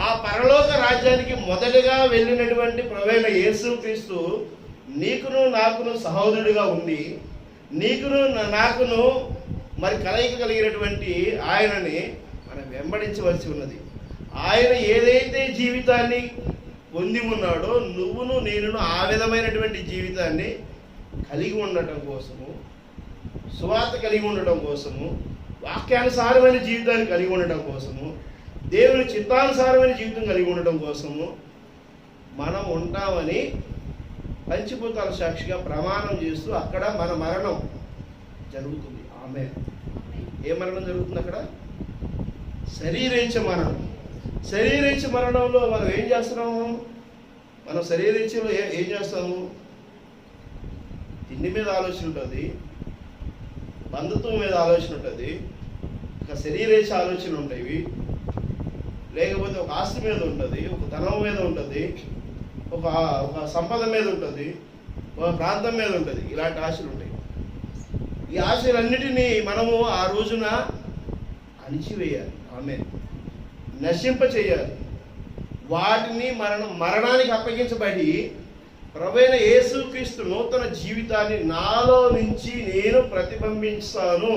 ఆ పరలోక రాజ్యానికి మొదటగా వెళ్ళినటువంటి ప్రభువైన యేసు క్రీస్తు నీకును నాకును సహోదరుడిగా ఉండి, నీకును నాకును మరి కలయిక కలిగినటువంటి ఆయనని మనం వెంబడించవలసి ఉన్నది. ఆయన ఏదైతే జీవితాన్ని పొంది ఉన్నాడో నువ్వును నేనును ఆ విధమైనటువంటి జీవితాన్ని కలిగి ఉండటం కోసము, సువార్త కలిగి ఉండటం కోసము, వాక్యానుసారమైన జీవితాన్ని కలిగి ఉండటం కోసము, దేవుని చిత్తానుసారమైన జీవితం కలిగి ఉండటం కోసము మనం ఉంటామని పంచభూతాల సాక్షిగా ప్రమాణం చేస్తూ అక్కడ మన మరణం జరుగుతుంది. ఆమేన్. ఏ మరణం జరుగుతుంది అక్కడ? శరీరేచ్ఛ మరణం. శరీరేచ్ఛ మరణంలో మనం ఏం చేస్తున్నాము? మనం శరీరేచ్ఛలో ఏం చేస్తాము? తిండి మీద ఆలోచన ఉంటుంది, బంధుత్వం మీద ఆలోచన ఉంటుంది, ఒక శరీరేచ్ఛ ఆలోచన ఉంటాయి, లేకపోతే ఒక ఆస్తి మీద ఉంటుంది, ఒక ధనం మీద ఉంటుంది, ఒక సంపద మీద ఉంటుంది, ఒక ప్రాంతం మీద ఉంటుంది. ఇలాంటి ఆశలు ఉంటాయి. ఈ ఆశలన్నిటినీ మనము ఆ రోజున అణిచివేయాలి. ఆమేన్. నశింప చేయాలి. వాటిని మరణానికి అప్పగించబడి ప్రభువైన యేసుక్రీస్తు నూతన జీవితాన్ని నాలో నుంచి నేను ప్రతిబింబిస్తాను,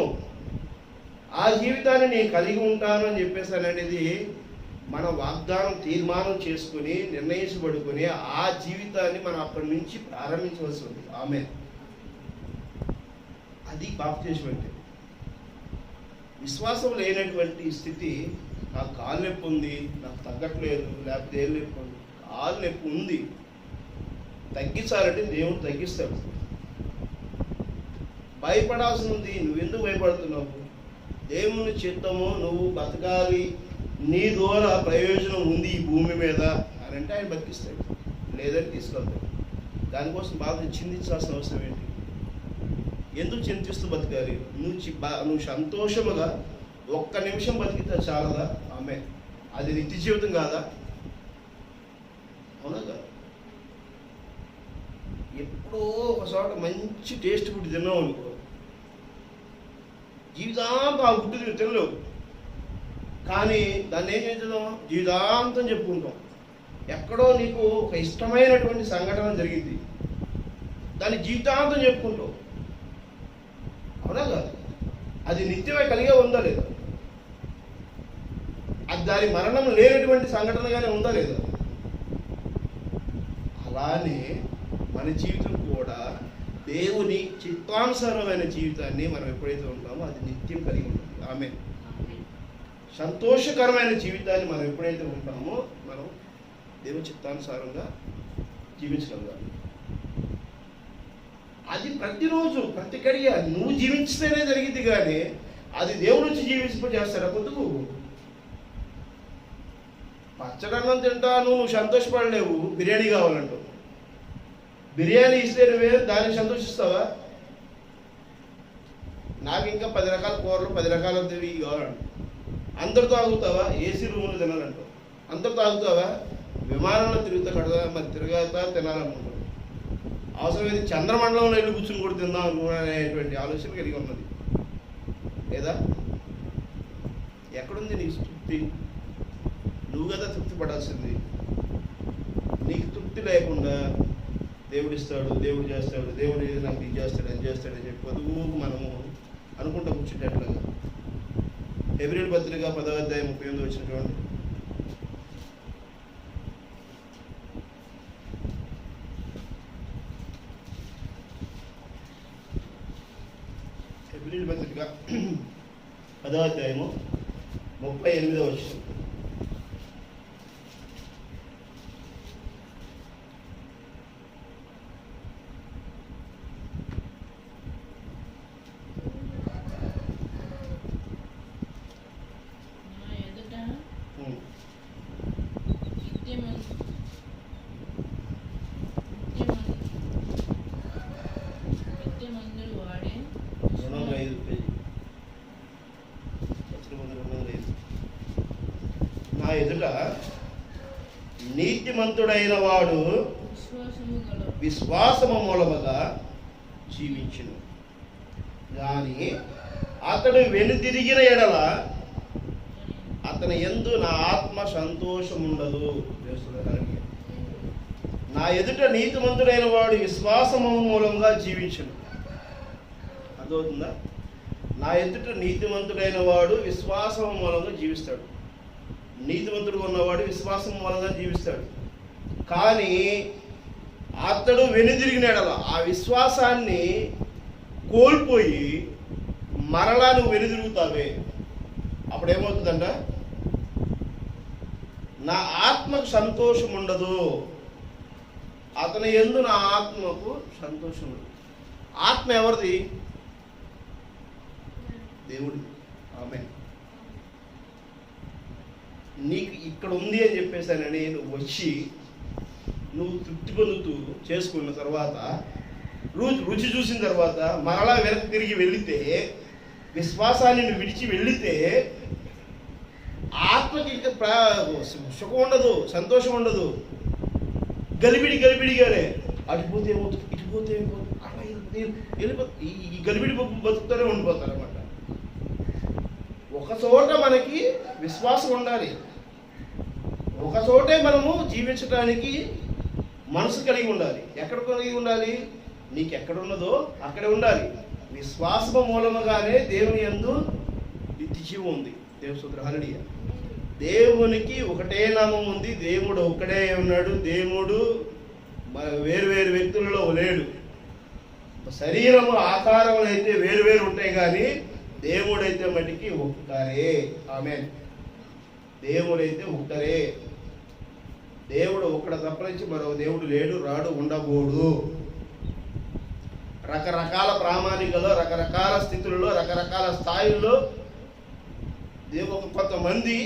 ఆ జీవితాన్ని నేను కలిగి ఉంటాను అని చెప్పేసి అనేది మన వాగ్దానం తీర్మానం చేసుకుని నిర్ణయించబడుకుని ఆ జీవితాన్ని మనం అక్కడి నుంచి ప్రారంభించవలసి ఉంది. ఆమేన్. అది బాప్తిజం అంటే. విశ్వాసం లేనటువంటి స్థితి, నాకు కాలు నొప్పి ఉంది, నాకు తగ్గట్లేదు, లేకపోతే ఏం నొప్పి ఉంది, కాలు నొప్పి ఉంది, తగ్గించాలంటే దేవుడు తగ్గిస్తాడు. భయపడాల్సి ఉంది, నువ్వెందుకు భయపడుతున్నావు? దేవుని చిత్తము, నువ్వు బతకాలి, నీ ద్వారా ప్రయోజనం ఉంది ఈ భూమి మీద అని అంటే ఆయన బతికిస్తాడు, లేదని తీసుకెళ్తాడు. దానికోసం బాధ చింతించాల్సిన అవసరం ఏంటి? ఎందుకు చింతిస్తూ బతకాలి? నువ్వు సంతోషముగా ఒక్క నిమిషం బతికితే చాలదా? ఆమె అది నిత్య జీవితం కాదా? అవునా కదా? ఎప్పుడో ఒక చోట మంచి టేస్ట్ ఫుడ్ తిన్నావు అనుకో, జీవితాంతం ఆ ఫుడ్ తినలేవు, కానీ దాన్ని ఏం చేద్దాం, జీవితాంతం చెప్పుకుంటాం. ఎక్కడో నీకు ఒక ఇష్టమైనటువంటి సంఘటన జరిగింది, దాన్ని జీవితాంతం చెప్పుకుంటావు. అవునా కాదు? అది నిత్యమే కలిగే ఉందా లేదా? అది దాని మరణం లేనటువంటి సంఘటనగానే ఉందా లేదా? అలానే మన జీవితం కూడా దేవుని చిత్తానుసారమైన జీవితాన్ని మనం ఎప్పుడైతే ఉంటామో అది నిత్యం కలిగి ఉంటుంది. ఆమె సంతోషకరమైన జీవితాన్ని మనం ఎప్పుడైతే ఉంటామో మనం దేవుని చిత్తానుసారంగా జీవించగలగాలి. అది ప్రతిరోజు ప్రతి గడియ నువ్వు జీవించితేనే జరిగింది, కానీ అది దేవుడు వచ్చి జీవింపజేస్తాడా? పొద్దుకు పచ్చడన్నం తింటాను, నువ్వు సంతోషపడలేవు, బిర్యానీ కావాలంటావు. బిర్యానీ ఇస్తే నువ్వే దానికి సంతోషిస్తావా? నాకు ఇంకా 10 రకాల కూరలు 10 రకాల ఇవి కావాలంట. అందరితో ఆగుతావా? ఏసీ రూములు తినాలంటావు. అందరితో ఆగుతావా? విమానంలో తిరుగుతా కడదా, మరి తిరగతా తినాలనుకుంటావు. అవసరమైతే చంద్రమండలంలో వెళ్ళి కూర్చుని కూడా తిందాం అనుకునేటువంటి ఆలోచన కలిగి ఉన్నది లేదా? ఎక్కడుంది నీ తృప్తి? నువ్వు కదా తృప్తి పడాల్సింది. నీకు తృప్తి లేకుండా దేవుడు ఇస్తాడు, దేవుడు చేస్తాడు, దేవుడు నాకు ఇది చేస్తాడు, అది చేస్తాడని చెప్పి వదువు మనము అనుకుంటా కూర్చుంటేట్లాగా. హెబ్రీయుల పత్రిక 10వ అధ్యాయం 38 వచ్చిన చూడండి. హెబ్రీయుల పత్రిక 10వ అధ్యాయము 38వ వచనం. నా ఎదుట నీతిమంతుడైన వాడు విశ్వాసము మూలముగా జీవించును, కానీ అతడు వెనుతిరిగిన ఎడల అతని యందు నా ఆత్మ సంతోషముండదు. నా ఎదుట నీతిమంతుడైన వాడు విశ్వాసము మూలంగా జీవించును. అర్థమవుతుందా? నా ఎదుట నీతిమంతుడైన వాడు విశ్వాసం మూలంగా జీవిస్తాడు. నీతిమంతుడుగా ఉన్నవాడు విశ్వాసం మూలంగా జీవిస్తాడు. కానీ అతడు వెనుదిరిగినాడల ఆ విశ్వాసాన్ని కోల్పోయి మరలా నువ్వు వెనుదిరుగుతావే, అప్పుడేమవుతుందంట? నా ఆత్మకు సంతోషం ఉండదు. అతని యందు నా ఆత్మకు సంతోషం ఉండదు. ఆత్మ ఎవరిది? దేవుడిది. ఆమేన్. నీకు ఇక్కడ ఉంది అని చెప్పేసానని నువ్వు వచ్చి నువ్వు తృప్తి పొందుతూ చేసుకున్న తర్వాత రుచి చూసిన తర్వాత మరలా వెనక్కి తిరిగి వెళితే, విశ్వాసాన్ని నువ్వు విడిచి వెళితే ఆత్మకి ఇంకా సుఖం ఉండదు, సంతోషం ఉండదు. గలిబిడిగానే అటుపోతే ఏమవుతుంది, ఇటుపోతే ఏమవుతుంది, అలా వెళ్ళిపో ఈ గలిబిడి బతుకుతూనే ఉండిపోతారు అన్నమాట. ఒక చోట మనకి విశ్వాసం ఉండాలి, ఒక చోటే మనము జీవించడానికి మనసు కలిగి ఉండాలి. ఎక్కడ కలిగి ఉండాలి? నీకు ఎక్కడున్నదో అక్కడే ఉండాలి. విశ్వాసము మూలముగానే దేవుని యందు నిత్య జీవం ఉంది. హల్లెలూయా. దేవునికి ఒకటే నామం ఉంది, దేవుడు ఒక్కడే ఉన్నాడు. దేవుడు వేరు వేరు వ్యక్తులలో లేడు. శరీరము ఆకారములు అయితే వేరు వేరు ఉంటాయి, కానీ దేవుడైతే మటుకి ఒక్కరే. ఆమేన్. దేవుడైతే ఒక్కరే. దేవుడు ఒక్కడ తప్పనించి మరో దేవుడు లేడు, రాడు, ఉండబోడు. రకరకాల ప్రామాణికలో, రకరకాల స్థితులలో, రకరకాల స్థాయిల్లో కొంతమంది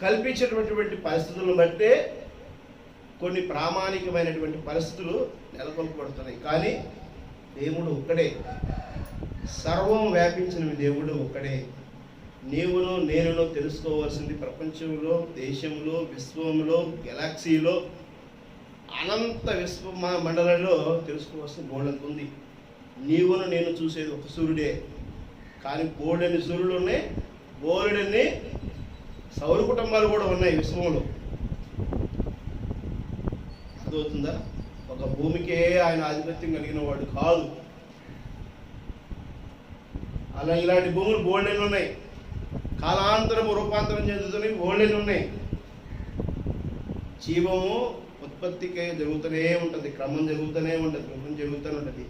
కల్పించేటటువంటి పరిస్థితులను బట్టే కొన్ని ప్రామాణికమైనటువంటి పరిస్థితులు నెలకొల్పబడుతున్నాయి. కానీ దేవుడు ఒక్కడే. సర్వం వ్యాపించిన దేవుడు ఒక్కడే. నీవును నేనును తెలుసుకోవాల్సింది ప్రపంచంలో, దేశంలో, విశ్వంలో, గెలాక్సీలో, అనంత విశ్వ మండలంలో తెలుసుకోవాల్సిన బోల్డంత ఉంది. నీవును నేను చూసేది ఒక సూర్యుడే, కానీ బోల్డెన్ని సూర్యులు ఉన్నాయి, బోల్డెన్ని సౌర కుటుంబాలు కూడా ఉన్నాయి విశ్వంలో. అర్థమవుతుందా? ఒక భూమికే ఆయన ఆధిపత్యం కలిగిన వాడు కాదు. అలా ఇలాంటి భూములు బోల్డెన్ని ఉన్నాయి, కాలాంతరము రూపాంతరం చెందుతున్నాయి, బోల్డెన్ని ఉన్నాయి. జీవము ఉత్పత్తికి జరుగుతూనే ఉంటుంది, క్రమం జరుగుతూనే ఉంటుంది, క్రమం జరుగుతూనే ఉంటుంది.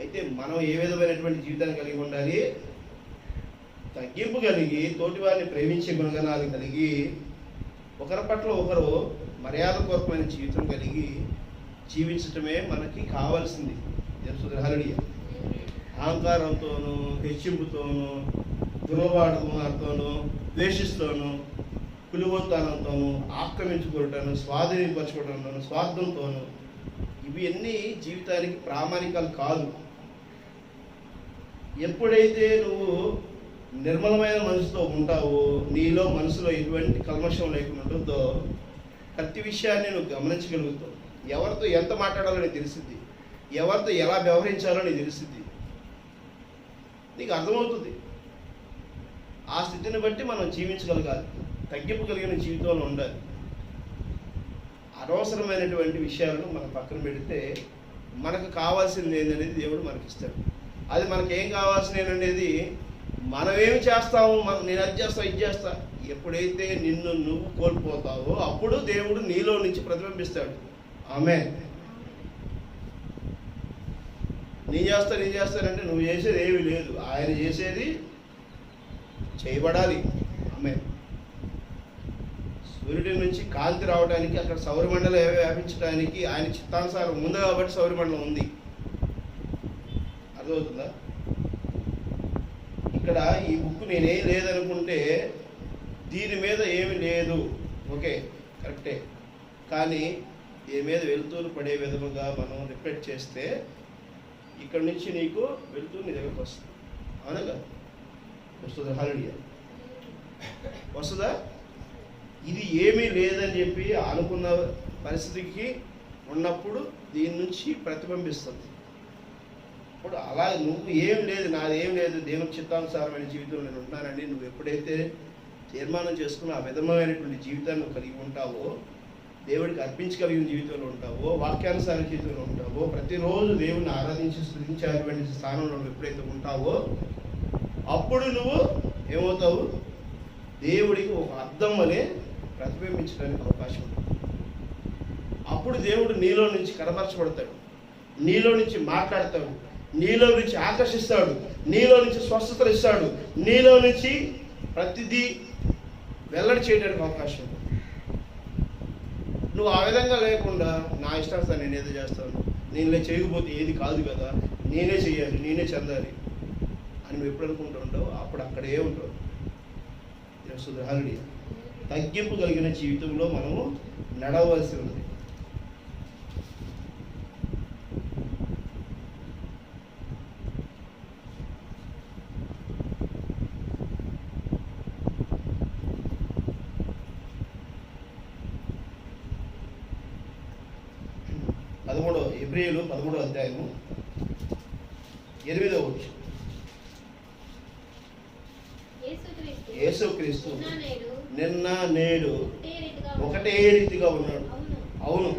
అయితే మనం ఏ విధమైనటువంటి జీవితాన్ని కలిగి ఉండాలి? తగ్గింపు కలిగి, తోటివారిని ప్రేమించే గుణగణాలు కలిగి, ఒకరి పట్ల ఒకరు మర్యాదపూర్వకమైన జీవితం కలిగి జీవించటమే మనకి కావాల్సింది. హల్లెలూయా. అహంకారంతోనూ, హెచ్చింపుతోనూ, దుర్వాడతోనూ, ద్వేషిస్తోనూ, కులువతనంతోనూ, ఆక్రమించుకోవటాను, స్వాధీనపరచుకోవడంతోనూ, స్వార్థంతోనూ, ఇవి అన్నీ జీవితానికి ప్రామాణికాలు కాదు. ఎప్పుడైతే నువ్వు నిర్మలమైన మనసుతో ఉంటావో, నీలో మనసులో ఎటువంటి కల్మషం లేకుండా ఉంటుందో, ప్రతి విషయాన్ని నువ్వు గమనించగలుగుతావు. ఎవరితో ఎంత మాట్లాడాలో నీకు తెలిసిద్ది, ఎవరితో ఎలా వ్యవహరించాలో నీకు తెలిసిద్ది, నీకు అర్థమవుతుంది. ఆ స్థితిని బట్టి మనం జీవించగలగాలి, తగ్గింపు కలిగిన జీవితంలో ఉండాలి. అనవసరమైనటువంటి విషయాలను మనం పక్కన పెడితే మనకు కావాల్సింది ఏంటనేది దేవుడు మనకిస్తాడు. అది మనకేం కావాల్సింది ఏంటనేది మనమేమి చేస్తాము, నేను అది చేస్తా, ఇది చేస్తా. ఎప్పుడైతే నిన్ను నువ్వు కోల్పోతావో అప్పుడు దేవుడు నీలో నుంచి ప్రతిబింబిస్తాడు. ఆమేన్. నేను చేస్తానంటే నువ్వు చేసేది ఏమీ లేదు, ఆయన చేసేది చేయబడాలి. ఆమేన్. సూర్యుడి నుంచి కాంతి రావడానికి, అక్కడ సౌరమండలం వ్యాపించడానికి ఆయన చిత్తానుసారం ఉంది కాబట్టి సౌరమండలం ఉంది. అర్థమవుతుందా? ఇక్కడ ఈ బుక్ నేనేం లేదనుకుంటే దీని మీద ఏమి లేదు, ఓకే, కరెక్టే. కానీ దీని మీద వెలుతురు పడే విధముగా మనం రిఫ్లెక్ట్ చేస్తే ఇక్కడ నుంచి నీకు వెలుతురు నీ దగ్గరకు వస్తుంది. అవునగా వస్తుందా? హల్లెలూయా. వస్తుందా? ఇది ఏమీ లేదని చెప్పి అనుకున్న పరిస్థితికి ఉన్నప్పుడు దీని నుంచి ప్రతిబింబిస్తుంది. ఇప్పుడు అలా నువ్వు ఏం లేదు, నాది ఏం లేదు, దేవుని చిత్తానుసారమైన జీవితంలో నేను ఉంటానండి, నువ్వు ఎప్పుడైతే తీర్మానం చేసుకుని ఆ విధమైనటువంటి జీవితాన్ని నువ్వు కలిగి ఉంటావో, దేవుడికి అర్పించగలిగిన జీవితంలో ఉంటావో, వాక్యానుసార జీవితంలో ఉంటావో, ప్రతిరోజు దేవుడిని ఆరాధించి స్తుతించేటువంటి స్థానంలో నువ్వు ఎప్పుడైతే ఉంటావో అప్పుడు నువ్వు ఏమవుతావు? దేవుడికి ఒక అర్థం అనే ప్రతిబింబించడానికి అవకాశం ఉంటుంది. అప్పుడు దేవుడు నీలో నుంచి కనపరచబడతాడు, నీలో నుంచి మాట్లాడతాడు, నీలో నుంచి ఆకర్షిస్తాడు, నీలో నుంచి స్వస్థతలు ఇస్తాడు, నీలో నుంచి ప్రతిదీ వెల్లడి చేయడానికి అవకాశం ఉంది. నువ్వు ఆ విధంగా లేకుండా నా ఇష్టాన్ని నేను ఏదో చేస్తాను, నేను చేయకపోతే ఏది కాదు కదా, నేనే చెయ్యాలి, నేనే చెందాలి అని నువ్వు ఎప్పుడు అనుకుంటూ ఉంటావు అప్పుడు అక్కడే ఉంటావు. హల్లెలూయా. తగ్గింపు కలిగిన జీవితంలో మనము నడవలసి ఉంది. హెబ్రీయులు 13వ అధ్యాయము 8వ వచనం. యేసుక్రీస్తు నిన్న నేడు ఒకటే రీతిగా ఉన్నాడు. అవును,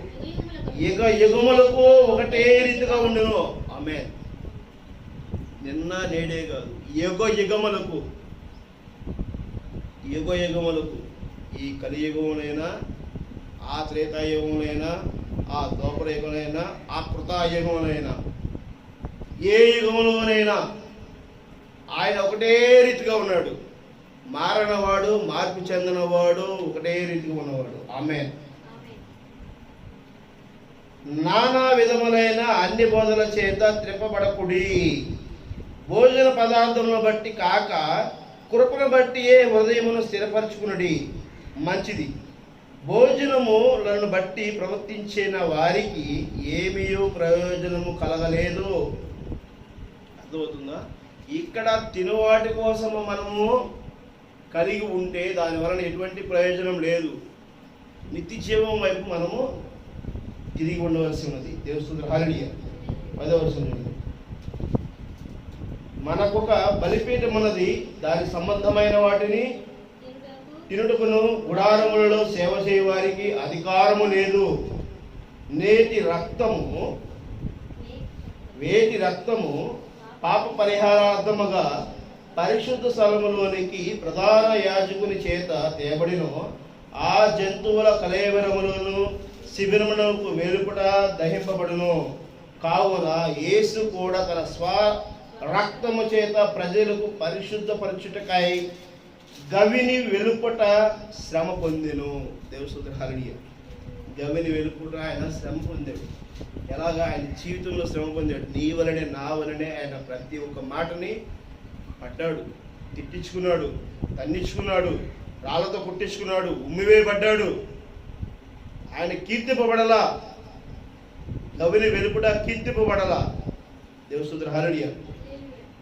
యుగ యుగములకు ఒకటే రీతిగా ఉండును. ఆమేన్. నిన్న నేడే కాదు, యుగ యుగములకు, యుగ యుగములకు, ఈ కలియుగమునైనా, ఆ త్రేతాయుగమునైనా, ఆ ద్వాపరయుగమునైనా, ఆ కృతాయుగమునైనా, ఏ యుగంలోనైనా ఆయన ఒకటే రీతిగా ఉన్నాడు. మారనవాడు, మార్పు చెందినవాడు, ఒకటే రీతిగా ఉన్నవాడు. ఆమేన్. నానా విధములైన అన్ని బోధల చేత త్రిప్పబడకుడి, భోజన పదార్థములను బట్టి కాక కృపను బట్టియే హృదయమును స్థిరపరచుకునుడి మంచిది. భోజనములను బట్టి ప్రవర్తించిన వారికి ఏమీ ప్రయోజనము కలగలేదు. అర్థమవుతుందా? ఇక్కడ తినువాటి కోసము మనము కలిగి ఉంటే దాని వలన ఎటువంటి ప్రయోజనం లేదు. నిత్య జీవం వైపు మనము తిరిగి ఉండవలసి ఉన్నది. దేవుని స్తుతి. హల్లెలూయా. 10వ వచనం చూడండి. మనకొక బలిపీఠం ఉన్నది, దాని సంబంధమైన వాటిని తినుటకును గుడారములలో సేవ చేయ వారికి అధికారము లేదు. వేటి రక్తము పాప పరిహారార్థముగా పరిశుద్ధ స్థలములోనికి ప్రధాన యాజకుని చేత తేబడిను ఆ జంతువుల కళేబరములను శిబిరమునకు వెలుపట దహింపబడును. కావున యేసు కూడా తన రక్తము చేత ప్రజలకు పరిశుద్ధపరచుటకై గవిని వెలుపట శ్రమ పొందెను. దేవుని స్తుతి. హల్లెలూయా. గవిని వెలుపట ఆయన శ్రమ పొందాడు. ఎలాగా? ఆయన జీవితంలో శ్రమ పొందాడు. నీ వలనే నా వలనే ఆయన ప్రతి ఒక్క మాటని పడ్డాడు, తిట్టించుకున్నాడు, తన్నించుకున్నాడు, రాళ్లతో కుట్టించుకున్నాడు, ఉమ్మివేయబడ్డాడు. ఆయన కీర్తింపబడలా, గవిని వెలుపట కీర్తింపబడలా. దేవుని స్తుతి. హల్లెలూయా.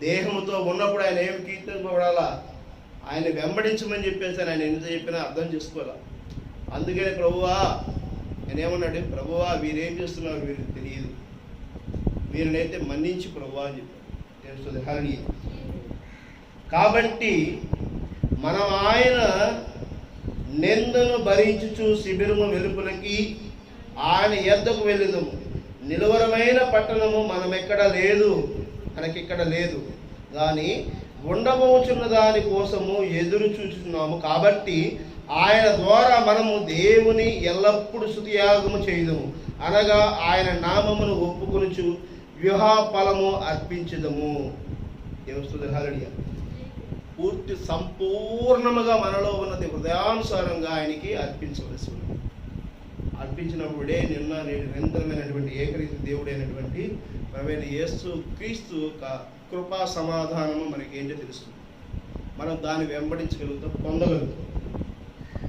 దేహముతో ఉన్నప్పుడు ఆయన ఏమి కీర్తింపబడాలా? ఆయన వెంబడించమని చెప్పేసి ఆయన ఎంత చెప్పినా అర్థం చేసుకోవాలా. అందుకని ప్రభువా నేనేమన్నాడు, ప్రభువా వీరేం చేస్తున్నారు వీరికి తెలియదు, వీరినైతే మన్నించి ప్రభువా అని చెప్పాడు. హల్లెలూయా. కాబట్టి మనం ఆయన నిందను భరించుచు శిబిరము వెలుపులకి ఆయన యొద్దకు వెళ్ళుదము. నిలువరమైన పట్టణము మనకిక్కడ లేదు కానీ ఉండబోచున్న దాని కోసము ఎదురు చూచుతున్నాము. కాబట్టి ఆయన ద్వారా మనము దేవుని ఎల్లప్పుడూ స్తుతియాగము చేయుదము, అనగా ఆయన నామమును ఒప్పుకొనుచు వివాహ ఫలము అర్పించుదము. దేవుని స్తుతి. హల్లెలూయా. పూర్తి సంపూర్ణముగా మనలో ఉన్నది హృదయానుసారంగా ఆయనకి అర్పించవలసి ఉంది. అర్పించినప్పుడే నిన్న నేడు నిరంతరమైనటువంటి ఏకరీతి దేవుడైనటువంటి ప్రభువైన యేసు క్రీస్తు కృపా సమాధానము మనకి ఏంటో తెలుస్తుంది. మనం దాన్ని వెంబడించగలుగుతాం, పొందగలుగుతాం.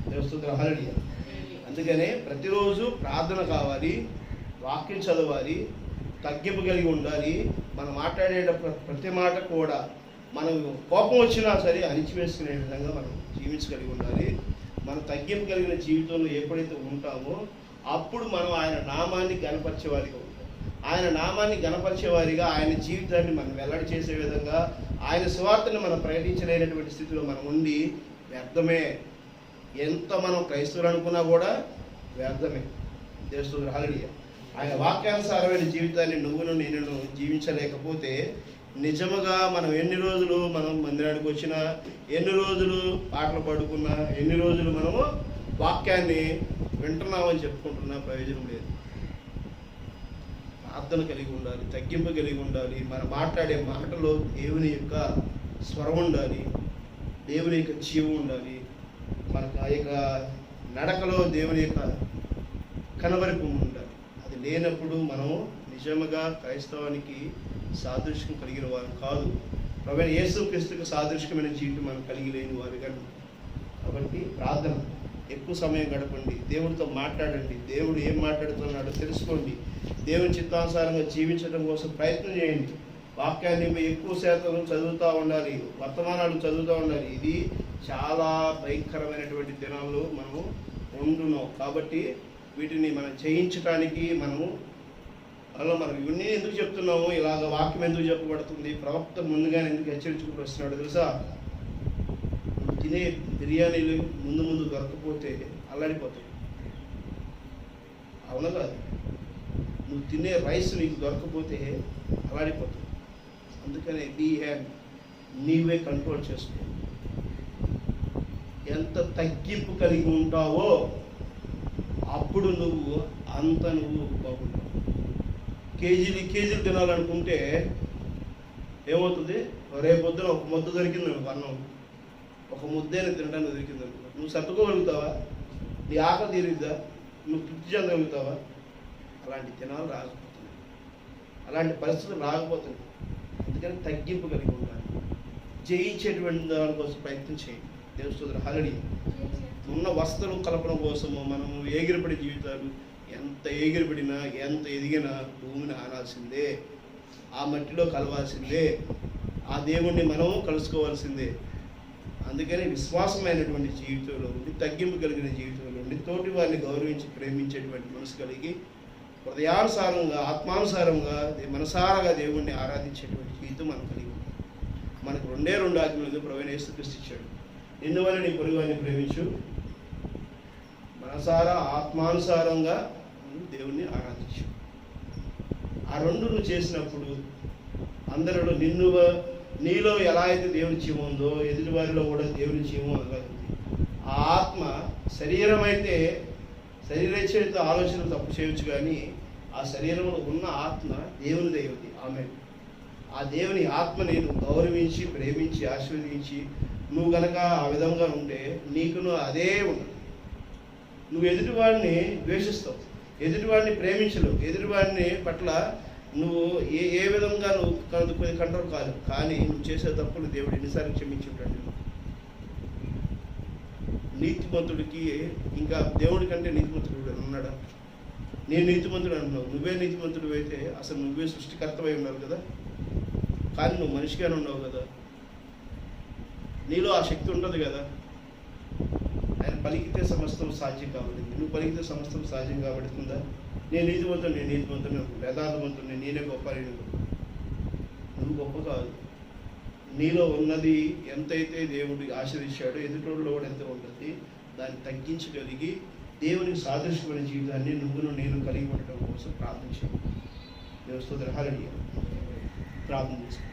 దేవుని స్తుతి. హల్లెలూయా. అందుకనే ప్రతిరోజు ప్రార్థన కావాలి, వాక్యం చదవాలి, తగ్గింపు కలిగి ఉండాలి. మనం మాట్లాడేటప్పుడు ప్రతి మాట కూడా మనం కోపం వచ్చినా సరే అణిచివేసుకునే విధంగా మనం జీవించగలిగి ఉండాలి. మనం తగ్గింపు కలిగిన జీవితంలో ఎప్పుడైతే ఉంటామో అప్పుడు మనం ఆయన నామాన్ని గణపరిచేవారిగా ఉంటాం. ఆయన నామాన్ని గణపరిచేవారిగా ఆయన జీవితాన్ని మనం వెల్లడి చేసే విధంగా ఆయన సువార్తను మనం ప్రకటించలేనటువంటి స్థితిలో మనం ఉండి వ్యర్థమే. ఎంత మనం క్రైస్తవులు అనుకున్నా కూడా వ్యర్థమే. దేవుని. హల్లెలూయా. ఆయన వాక్యానుసారమైన జీవితాన్ని నేను జీవించలేకపోతే నిజముగా మనం ఎన్ని రోజులు మనం మందిరానికి వచ్చినా, ఎన్ని రోజులు పాటలు పాడుకున్నా, ఎన్ని రోజులు మనము వాక్యాన్ని వింటున్నామని చెప్పుకుంటున్నా ప్రయోజనం లేదు. ప్రార్థన కలిగి ఉండాలి, తగ్గింపు కలిగి ఉండాలి. మనం మాట్లాడే మాటలో దేవుని యొక్క స్వరం ఉండాలి, దేవుని యొక్క జీవం ఉండాలి. మనకు ఆ యొక్క నడకలో దేవుని యొక్క కనబరిపు ఉండాలి. అది లేనప్పుడు మనము నిజముగా క్రైస్తవానికి సాదృశ్యం కలిగిన వారు కాదు. ప్రభువైన యేసు క్రీస్తుకు సాదృశ్యమైన జీవితం మనం కలిగి లేని వారు కాదు. కాబట్టి ప్రార్థన ఎక్కువ సమయం గడపండి, దేవుడితో మాట్లాడండి, దేవుడు ఏం మాట్లాడుతున్నాడో తెలుసుకోండి, దేవుని చిత్తానుసారంగా జీవించడం కోసం ప్రయత్నం చేయండి. వాక్యాన్ని ఎక్కువ శాతం చదువుతూ ఉండాలి, వర్తమానాలు చదువుతూ ఉండాలి. ఇది చాలా భయంకరమైనటువంటి దినాల్లో మనము ఉండున్నాం. కాబట్టి వీటిని మనం జయించడానికి మనం ఇవన్నీ ఎందుకు చెప్తున్నాము, ఇలాగ వాక్యం ఎందుకు చెప్పబడుతుంది, ప్రవక్త ముందుగానే ఎందుకు హెచ్చరించుకుంటూ వస్తున్నాడు తెలుసా? తినే బిర్యానీలు ముందు దొరకపోతే అల్లాడిపోతాయి, అవునా కాదు? నువ్వు తినే రైస్ నీకు దొరకపోతే అల్లాడిపోతాయి. అందుకనే నీవే కంట్రోల్ చేసుకో. ఎంత తగ్గింపు కలిగి ఉంటావో అప్పుడు నువ్వు బాగుంటావు. కేజీలు తినాలనుకుంటే ఏమవుతుంది? రేపొద్దున ఒక ముద్ద దొరికింది అనుకో, అన్నం ఒక ముద్దైనా తినడానికి దొరికింది అనుకో, నువ్వు సర్దుకోగలుగుతావా? నీ ఆకలి తీరుద్దా? నువ్వు తృప్తి చెందగలుగుతావా? అలాంటి దినాలు రాకపోతున్నాయి, అలాంటి పరిస్థితులు రాకపోతున్నాయి. అందుకని తగ్గింపు కలిగి ఉండాలి. జయించేటువంటి దానికోసం ప్రయత్నం చేయండి. దేవుని హల్లెలూయా. ఉన్న వస్తువులు కల్పన కోసము మనము ఎగిరిపడి జీవితాలు, ఎంత ఎగిరిపడినా ఎంత ఎదిగినా భూమిని ఆనాల్సిందే, ఆ మట్టిలో కలవాల్సిందే, ఆ దేవుణ్ణి మనము కలుసుకోవాల్సిందే. అందుకని విశ్వాసమైనటువంటి జీవితంలో ఉండి, తగ్గింపు కలిగిన జీవితంలో ఉండి, తోటి వారిని గౌరవించి ప్రేమించేటువంటి మనసు కలిగి, హృదయానుసారంగా ఆత్మానుసారంగా మనసారాగా దేవుణ్ణి ఆరాధించేటువంటి జీవితం మనం కలిగి ఉంది. మనకు రెండు ఆజ్ఞలు ప్రభువైన యేసుక్రీస్తు ఇచ్చాడు. నిన్ను వల్ల నీ పొరుగువారిని ప్రేమించు, మనసారా ఆత్మానుసారంగా దేవుణ్ణి ఆరాధించు. ఆ రెండు నువ్వు చేసినప్పుడు అందరిలో నీలో ఎలా అయితే దేవుని జీవం ఉందో ఎదుటి వారిలో కూడా దేవుని జీవం కలుగుతుంది. ఆ ఆత్మ శరీరం అయితే శరీరేచ్ఛతో ఆలోచనలు తప్పు చేయవచ్చు, కానీ ఆ శరీరంలో ఉన్న ఆత్మ దేవుని దైవది. ఆమె ఆ దేవుని ఆత్మని నువ్వు గౌరవించి ప్రేమించి ఆశీర్వదించి నువ్వు గనక ఆ విధంగా ఉంటే నీకును అదే ఉండదు. నువ్వు ఎదుటివాడిని ద్వేషిస్తావు, ఎదుటివాడిని ప్రేమించలేవు, ఎదుటివాడిని పట్ల నువ్వు ఏ విధంగా నువ్వు కంట్రోల్ కాదు. కానీ నువ్వు చేసే తప్పులు దేవుడు ఎన్నిసార్లు క్షమించి ఉంటాడు. నీతిమంతుడికి ఇంకా దేవుడి కంటే నీతిమంతుడు ఉన్నాడా? నేను నీతిమంతుడు అంటున్నావు, నువ్వే నీతిమంతుడు అయితే అసలు నువ్వే సృష్టికర్తవై ఉన్నావు కదా, కానీ నువ్వు మనిషిగానే ఉన్నావు కదా, నీలో ఆ శక్తి ఉండదు కదా. ఆయన పలికితే సమస్తం సాధ్యం కాబడింది, నువ్వు పలికితే సమస్తం సాధ్యం కాబడుతుందా? నేను నీతిమంతుని యథార్థవంతుని, నేనే గొప్ప. నువ్వు గొప్ప కాదు. నీలో ఉన్నది ఎంతైతే దేవుడు ఆశీర్వదించాడో ఎదుటోళ్ళలో కూడా ఎంత ఉంటుంది, దాన్ని తగ్గించగలిగి దేవునికి సాదృశ్యమైన జీవితాన్ని నేను కలిగి ఉండటం కోసం ప్రార్థన చేయాలి. దేవుని స్తోత్రం. హల్లెలూయా. ప్రార్థన చేసుకో.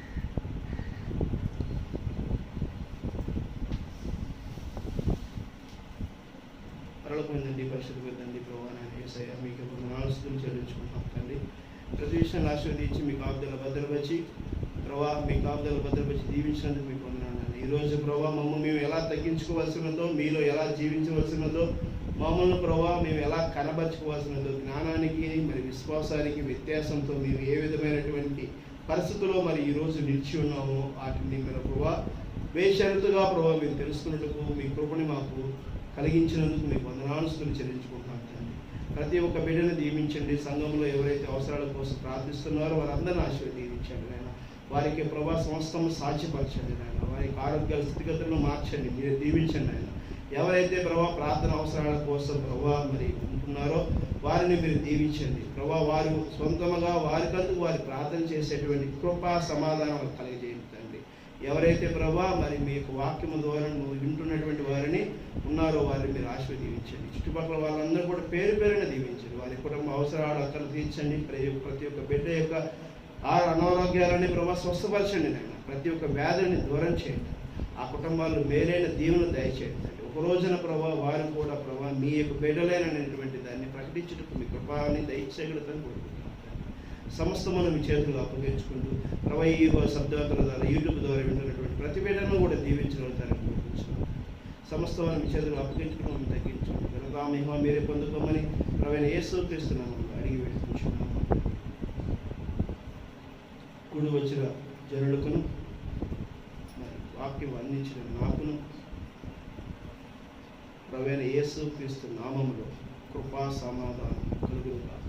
పరలోకమైనదండి, పరిశుద్ధమైనదండి ప్రభువా, యేసయ్యా మీకు వందనాలు చెల్లించుకుంటున్నాం తండ్రి. ప్రతి విషయాన్ని ఆశీర్వదించి మీ కాపుదల భద్రపరిచి ప్రభా, మీ కాపుదల భద్రపరిచి దీవించినందుకు మీకు వందనాలు. ఈరోజు ప్రభా మేము ఎలా తగ్గించుకోవాల్సినదో, మీలో ఎలా జీవించవలసినదో, మమ్మల్ని ప్రభా మేము ఎలా కనబరుచుకోవాల్సినదో, జ్ఞానానికి మరి విశ్వాసానికి వ్యత్యాసంతో మేము ఏ విధమైనటువంటి పరిస్థితుల్లో మరి ఈరోజు నిలిచి ఉన్నామో వాటిని మీరు ప్రభా బేషరతుగా ప్రభా మీరు తెలుసుకున్నట్టుకు మీ కృపని మాకు కలిగించినందుకు మీకు వందనాలు చెల్లించుకుంటున్నాను తండ్రి. ప్రతి ఒక్క బిడ్డను దీవించండి. సంఘంలో ఎవరైతే అవసరాల కోసం ప్రార్థిస్తున్నారో వారందరిని ఆశీర్వదించండి నాయన. వారికి ప్రభా సమస్తం సాధ్యపరచండి నాయన. వారికి ఆరోగ్య స్థితిగతులను మార్చండి, మీరు దీవించండి నాయన. ఎవరైతే ప్రభా ప్రార్థన అవసరాల కోసం ప్రభా మరి ఉంటున్నారో వారిని మీరు దీవించండి ప్రభా. వారు సొంతముగా వారికందుకు వారి ప్రార్థన చేసేటువంటి కృపా సమాధానం కలిగజేయండి తండ్రి. ఎవరైతే ప్రభా మరి మీ యొక్క వాక్యము ద్వారా వింటున్నటువంటి వారిని ఉన్నారో వారిని మీరు ఆశీర్వదించండి. చుట్టుపక్కల వాళ్ళందరూ కూడా పేరు పేరున దీవించండి. వారి కుటుంబ అవసరాలు అక్కడ తీర్చండి. ప్రతి ఒక్క బిడ్డ యొక్క అనారోగ్యాలని ప్రభా స్వస్థపరచండి నాయన. ప్రతి ఒక్క వ్యాధిని దూరం చేయండి. ఆ కుటుంబాల్లో మేలైన దీవెన దయచేయండి. ఒక రోజున ప్రభా వారు కూడా ప్రభా మీ యొక్క బిడ్డలైనటువంటి దాన్ని ప్రకటించుటకు మీ కృపాన్ని దయచేయగలుగుతాను కోరుకుంటున్నాను. సమస్తమును మీ చేతులు అప్పగించుకుంటూ ప్రభా ఈ శబ్దాల ద్వారా యూట్యూబ్ ద్వారా వింటున్నటువంటి ప్రతి బిడ్డను కూడా దీవించగలుగుతారని కోరుకుంటున్నాను. సమస్తమును మీ చేతులు అప్పగించుకుని మేము తగ్గించుకోండి. కనుక మహిమ మీరే పొందుకోమని ప్రభువైన యేసుక్రీస్తునామములో అడిగి వేడుకుంటున్నాము. కూడి వచ్చిన జనులకును మరి వాక్యం అందించిన నాకును ప్రభువైన యేసుక్రీస్తు నామములో కృపా సమాధానం కలుగును గాక.